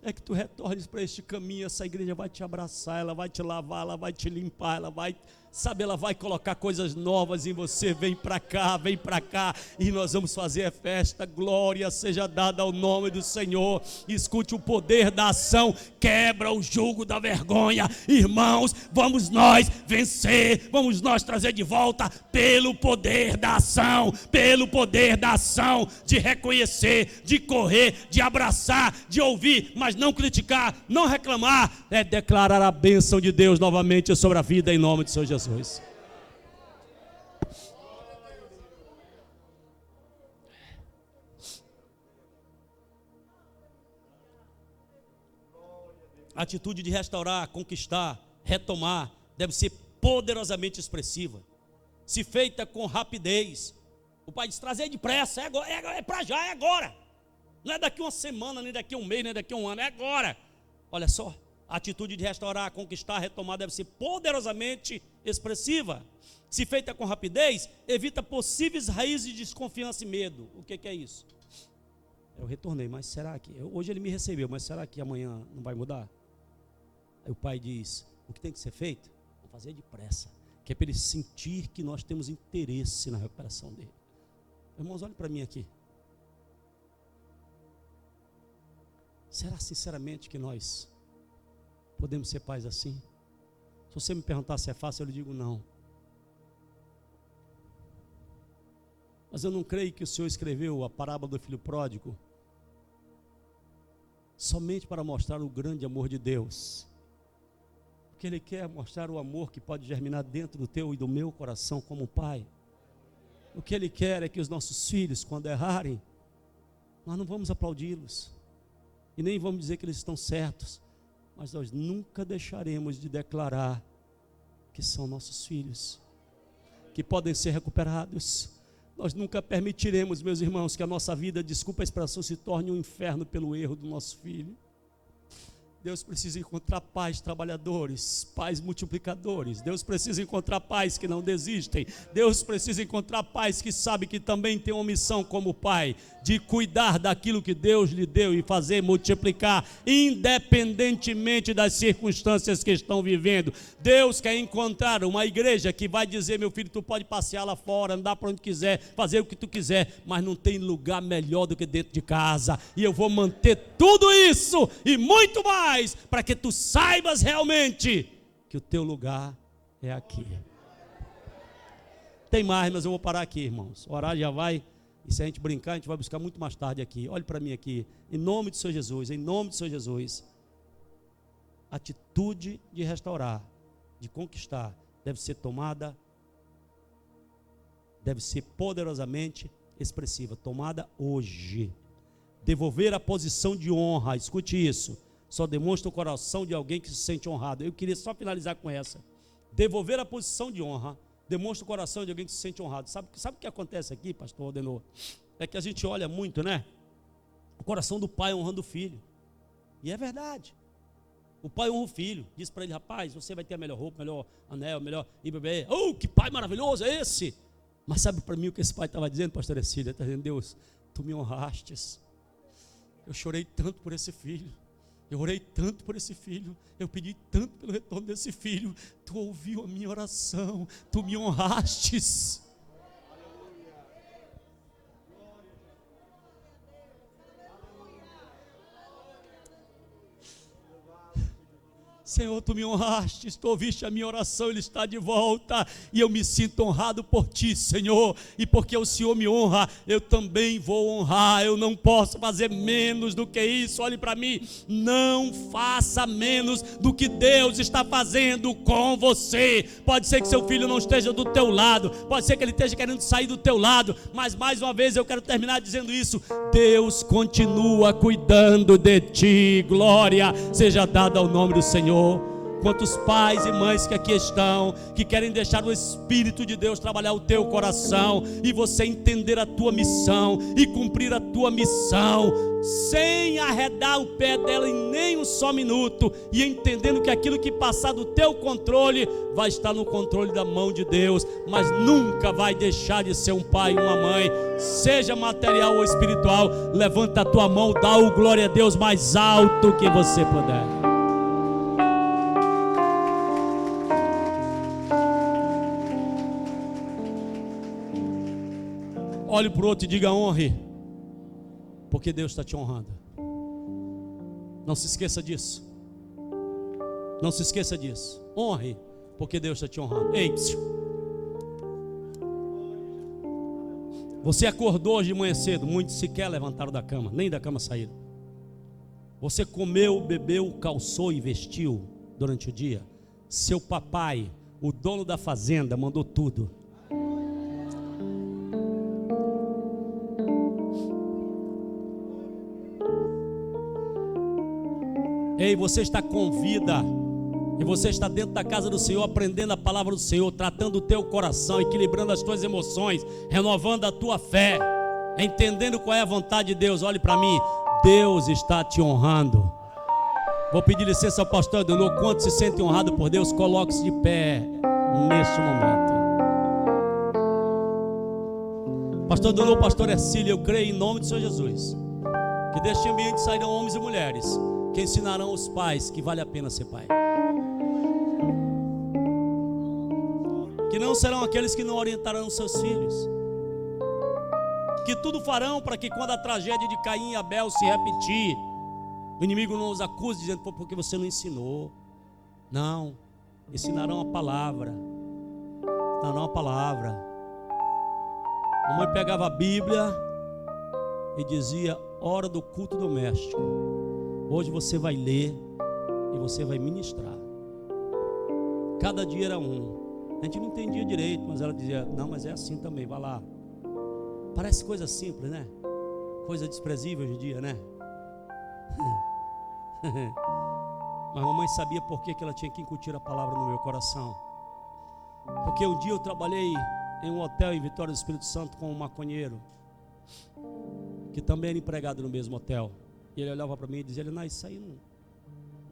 é que tu retornes para este caminho. Essa igreja vai te abraçar, ela vai te lavar, ela vai te limpar, ela vai, sabe, ela vai colocar coisas novas em você. Vem para cá, e nós vamos fazer a festa. Glória seja dada ao nome do Senhor. Escute, o poder da ação quebra o jugo da vergonha. Irmãos, vamos nós vencer, vamos nós trazer de volta pelo poder da ação, pelo poder da ação, de reconhecer, de correr, de abraçar, de ouvir, mas não criticar, não reclamar, é declarar a bênção de Deus novamente sobre a vida em nome de Senhor Jesus. A atitude de restaurar, conquistar, retomar deve ser poderosamente expressiva, se feita com rapidez. O pai diz, trazer depressa, é para já, é agora. Não é daqui uma semana, nem daqui um mês, nem daqui um ano, é agora. Olha só, a atitude de restaurar, conquistar, retomar deve ser poderosamente expressiva. Se feita com rapidez, evita possíveis raízes de desconfiança e medo. O que é isso? Eu retornei, mas será que... Hoje ele me recebeu, mas será que amanhã não vai mudar? Aí o pai diz, o que tem que ser feito? Vamos fazer depressa, que é para ele sentir que nós temos interesse na recuperação dele. Irmãos, olhem para mim aqui. Será sinceramente que nós podemos ser pais assim? Se você me perguntar se é fácil, eu lhe digo não. Mas eu não creio que o Senhor escreveu a parábola do filho pródigo somente para mostrar o grande amor de Deus. Porque Ele quer mostrar o amor que pode germinar dentro do teu e do meu coração como pai. O que Ele quer é que os nossos filhos, quando errarem, nós não vamos aplaudi-los. E nem vamos dizer que eles estão certos, mas nós nunca deixaremos de declarar que são nossos filhos, que podem ser recuperados. Nós nunca permitiremos, meus irmãos, que a nossa vida, desculpa a expressão, se torne um inferno pelo erro do nosso filho. Deus precisa encontrar pais trabalhadores, pais multiplicadores. Deus precisa encontrar pais que não desistem. Deus precisa encontrar pais que sabem que também tem uma missão como pai, de cuidar daquilo que Deus lhe deu e fazer multiplicar, independentemente das circunstâncias que estão vivendo. Deus quer encontrar uma igreja que vai dizer, meu filho, tu pode passear lá fora, andar para onde quiser, fazer o que tu quiser, mas não tem lugar melhor do que dentro de casa. E eu vou manter tudo isso e muito mais, para que tu saibas realmente que o teu lugar é aqui. Tem mais, mas eu vou parar aqui, irmãos. O horário já vai, e se a gente brincar, a gente vai buscar muito mais tarde aqui. Olhe para mim aqui, em nome do Senhor Jesus, em nome do Senhor Jesus. Atitude de restaurar, de conquistar, deve ser tomada, deve ser poderosamente expressiva, tomada hoje. Devolver a posição de honra, escute isso, só demonstra o coração de alguém que se sente honrado. Eu queria só finalizar com essa. Devolver a posição de honra demonstra o coração de alguém que se sente honrado. Sabe o que acontece aqui, pastor Adenor? É que a gente olha muito, né? O coração do pai honrando o filho. E é verdade. O pai honra o filho, diz para ele: rapaz, você vai ter a melhor roupa, melhor anel, melhor bebê. Oh, que pai maravilhoso é esse! Mas sabe para mim o que esse pai estava dizendo, pastor Ercílio? Ele está dizendo: Deus, tu me honrastes. Eu chorei tanto por esse filho. Eu orei tanto por esse filho, eu pedi tanto pelo retorno desse filho. Tu ouviu a minha oração, tu me honrastes. Senhor, tu me honrastes, tu ouviste a minha oração, ele está de volta, e eu me sinto honrado por ti, Senhor, e porque o Senhor me honra, eu também vou honrar. Eu não posso fazer menos do que isso. Olhe para mim, não faça menos do que Deus está fazendo com você. Pode ser que seu filho não esteja do teu lado, pode ser que ele esteja querendo sair do teu lado, mas mais uma vez eu quero terminar dizendo isso: Deus continua cuidando de ti. Glória seja dada ao nome do Senhor. Quantos pais e mães que aqui estão, que querem deixar o Espírito de Deus trabalhar o teu coração, e você entender a tua missão e cumprir a tua missão, sem arredar o pé dela em nem um só minuto, e entendendo que aquilo que passar do teu controle, vai estar no controle da mão de Deus, mas nunca vai deixar de ser um pai e uma mãe, seja material ou espiritual. Levanta a tua mão, dá o glória a Deus mais alto que você puder. Olhe para o outro e diga: honre, porque Deus está te honrando. Não se esqueça disso. Não se esqueça disso. Honre, porque Deus está te honrando. Ei, você acordou hoje de manhã cedo, muitos sequer levantaram da cama, nem da cama saíram. Você comeu, bebeu, calçou e vestiu durante o dia. Seu papai, o dono da fazenda, mandou tudo. Ei, você está com vida, e você está dentro da casa do Senhor, aprendendo a palavra do Senhor, tratando o teu coração, equilibrando as tuas emoções, renovando a tua fé, entendendo qual é a vontade de Deus. Olhe para mim, Deus está te honrando. Vou pedir licença ao pastor Adenor. Quanto se sente honrado por Deus, coloque-se de pé neste momento. Pastor Adenor, pastor Ercílio, eu creio em nome do Senhor Jesus, que deste ambiente sairão homens e mulheres que ensinarão os pais que vale a pena ser pai, que não serão aqueles que não orientarão seus filhos, que tudo farão para que quando a tragédia de Caim e Abel se repetir, o inimigo não os acuse dizendo: foi porque você não ensinou. Não, ensinarão a palavra. Ensinarão a palavra. A mãe pegava a Bíblia e dizia: hora do culto doméstico, hoje você vai ler e você vai ministrar. Cada dia era um. A gente não entendia direito, mas ela dizia: não, mas é assim também, vai lá. Parece coisa simples, né? Coisa desprezível hoje em dia, né? Mas a mamãe sabia por que ela tinha que incutir a palavra no meu coração. Porque um dia eu trabalhei em um hotel em Vitória do Espírito Santo com um maconheiro, que também era empregado no mesmo hotel. E ele olhava para mim e dizia: não, isso aí não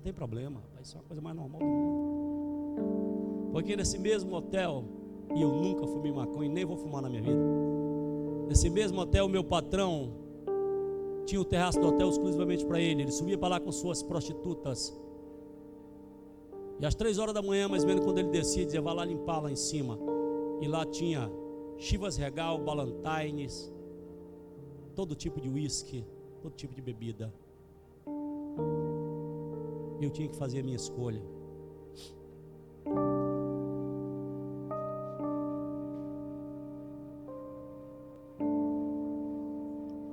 tem problema, rapaz, isso é uma coisa mais normal do mundo. Porque nesse mesmo hotel, e eu nunca fumei maconha e nem vou fumar na minha vida, nesse mesmo hotel o meu patrão tinha o terraço do hotel exclusivamente para ele. Ele subia para lá com suas prostitutas, e às 3 horas da manhã, mais ou menos, quando ele descia, dizia: vai lá limpar lá em cima. E lá tinha Chivas Regal, Ballantines, todo tipo de uísque, todo tipo de bebida. Eu tinha que fazer a minha escolha.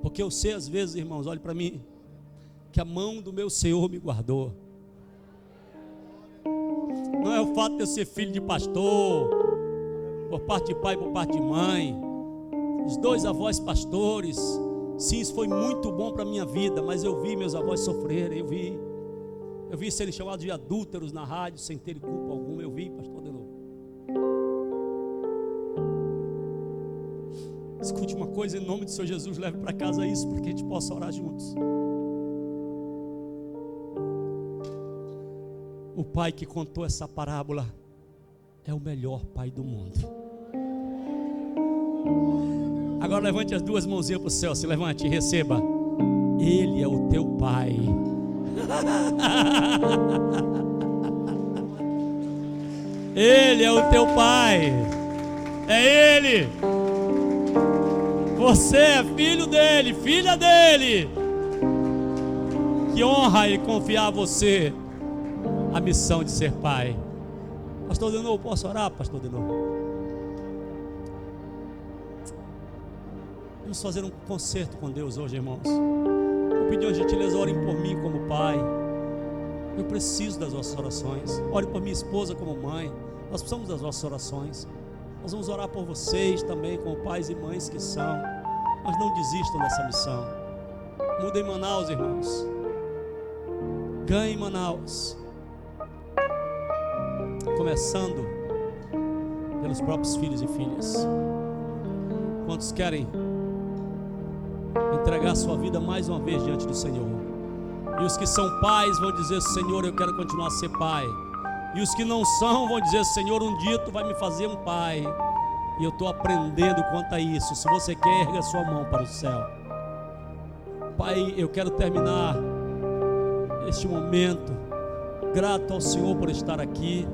Porque eu sei, às vezes, irmãos, olhe para mim, que a mão do meu Senhor me guardou. Não é o fato de eu ser filho de pastor, por parte de pai e por parte de mãe, os 2 avós pastores. Sim, isso foi muito bom para a minha vida, mas eu vi meus avós sofrerem, eu vi serem chamados de adúlteros na rádio, sem ter culpa alguma. Eu vi, pastor Adenor. Escute uma coisa, em nome do Senhor Jesus, leve para casa isso, para que a gente possa orar juntos. O pai que contou essa parábola é o melhor pai do mundo. Agora levante as duas mãozinhas para o céu, se levante e receba. Ele é o teu pai. Ele é o teu pai. É Ele. Você é filho dele, filha dele. Que honra Ele confiar a você a missão de ser pai. Pastor de novo, posso orar, pastor de novo? Vamos fazer um concerto com Deus hoje, irmãos. Vou pedir uma gentileza, orem por mim como pai. Eu preciso das vossas orações. Ore por minha esposa como mãe. Nós precisamos das vossas orações. Nós vamos orar por vocês também, como pais e mães que são. Mas não desistam dessa missão. Mudem Manaus, irmãos. Ganhem Manaus. Começando pelos próprios filhos e filhas. Quantos querem entregar sua vida mais uma vez diante do Senhor? E os que são pais vão dizer: Senhor, eu quero continuar a ser pai. E os que não são vão dizer: Senhor, um dia tu vai me fazer um pai. E eu estou aprendendo quanto a isso. Se você quer, erga sua mão para o céu. Pai, eu quero terminar este momento grato ao Senhor por estar aqui,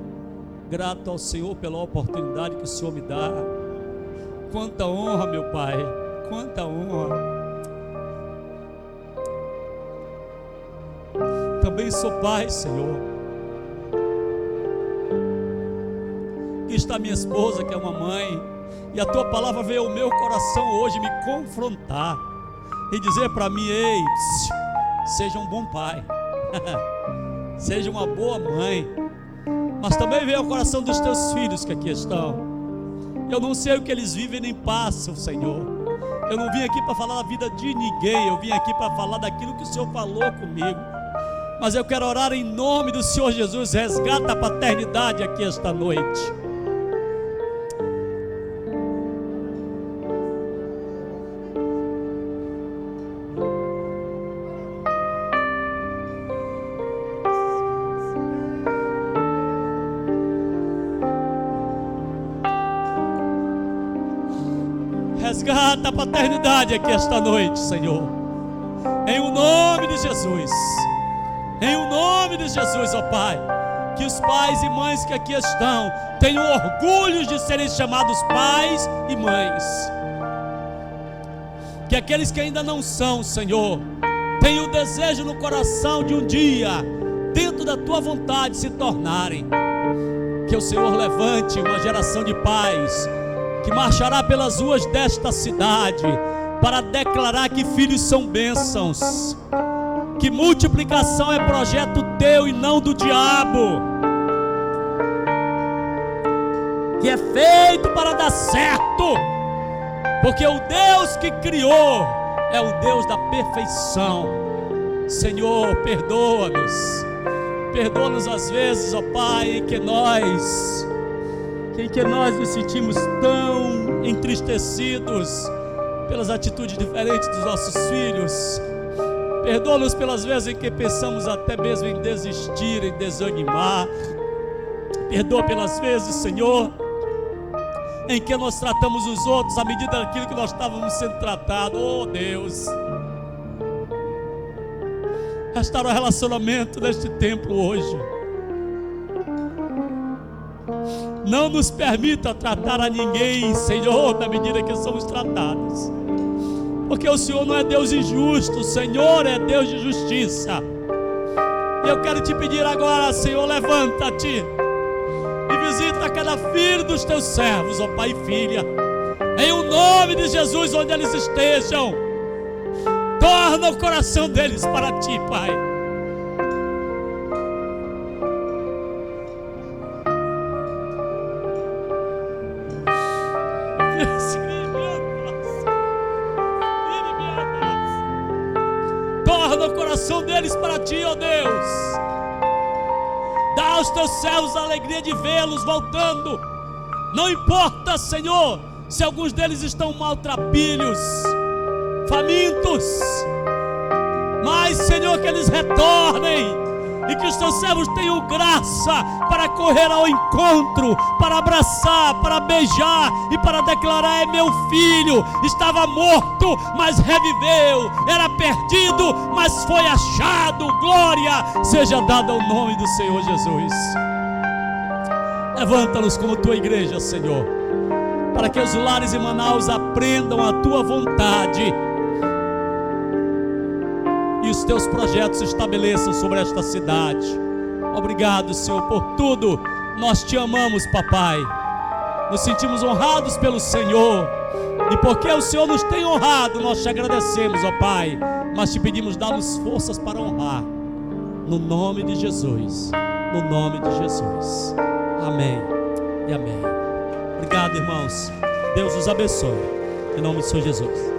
grato ao Senhor pela oportunidade que o Senhor me dá. Quanta honra, meu Pai, quanta honra. Também sou pai, Senhor. Aqui está minha esposa, que é uma mãe, e a tua palavra veio ao meu coração hoje me confrontar e dizer para mim: ei, seja um bom pai, seja uma boa mãe. Mas também veio ao coração dos teus filhos que aqui estão. Eu não sei o que eles vivem nem passam, Senhor. Eu não vim aqui para falar da vida de ninguém, eu vim aqui para falar daquilo que o Senhor falou comigo. Mas eu quero orar em nome do Senhor Jesus. Resgata a paternidade aqui esta noite. Resgata a paternidade aqui esta noite, Senhor. Em o nome de Jesus. Em o nome de Jesus, ó Pai. Que os pais e mães que aqui estão tenham orgulho de serem chamados pais e mães. Que aqueles que ainda não são, Senhor, tenham o desejo no coração de um dia, dentro da tua vontade, se tornarem. Que o Senhor levante uma geração de pais que marchará pelas ruas desta cidade para declarar que filhos são bênçãos, que multiplicação é projeto teu e não do diabo, que é feito para dar certo, porque o Deus que criou é o Deus da perfeição. Senhor, perdoa-nos às vezes, ó Pai, em que nós nos sentimos tão entristecidos pelas atitudes diferentes dos nossos filhos. Perdoa-nos pelas vezes em que pensamos até mesmo em desistir, em desanimar. Perdoa pelas vezes, Senhor, em que nós tratamos os outros à medida daquilo que nós estávamos sendo tratados. Oh Deus, restaura o relacionamento neste templo hoje. Não nos permita tratar a ninguém, Senhor, na medida que somos tratados, porque o Senhor não é Deus injusto, o Senhor é Deus de justiça. E eu quero te pedir agora, Senhor, levanta-te e visita cada filho dos teus servos, ó Pai e filha, em o nome de Jesus, onde eles estejam. Torna o coração deles para ti, Pai. Torna o coração deles para ti, ó Deus. Dá aos teus servos a alegria de vê-los voltando. Não importa, Senhor, se alguns deles estão maltrapilhos, famintos, mas, Senhor, que eles retornem e que os teus servos tenham graça para correr ao encontro, para abraçar, para beijar e para declarar: é meu filho, estava morto, mas reviveu, era perdido, mas foi achado. Glória seja dada ao nome do Senhor Jesus. Levanta-nos como tua igreja, Senhor, para que os lares em Manaus aprendam a tua vontade e os teus projetos se estabeleçam sobre esta cidade. Obrigado, Senhor, por tudo. Nós te amamos, papai. Nos sentimos honrados pelo Senhor, e porque o Senhor nos tem honrado, nós te agradecemos, ó Pai. Mas te pedimos, dá-nos forças para honrar, no nome de Jesus, no nome de Jesus. Amém e amém. Obrigado, irmãos. Deus os abençoe, em nome do Senhor Jesus.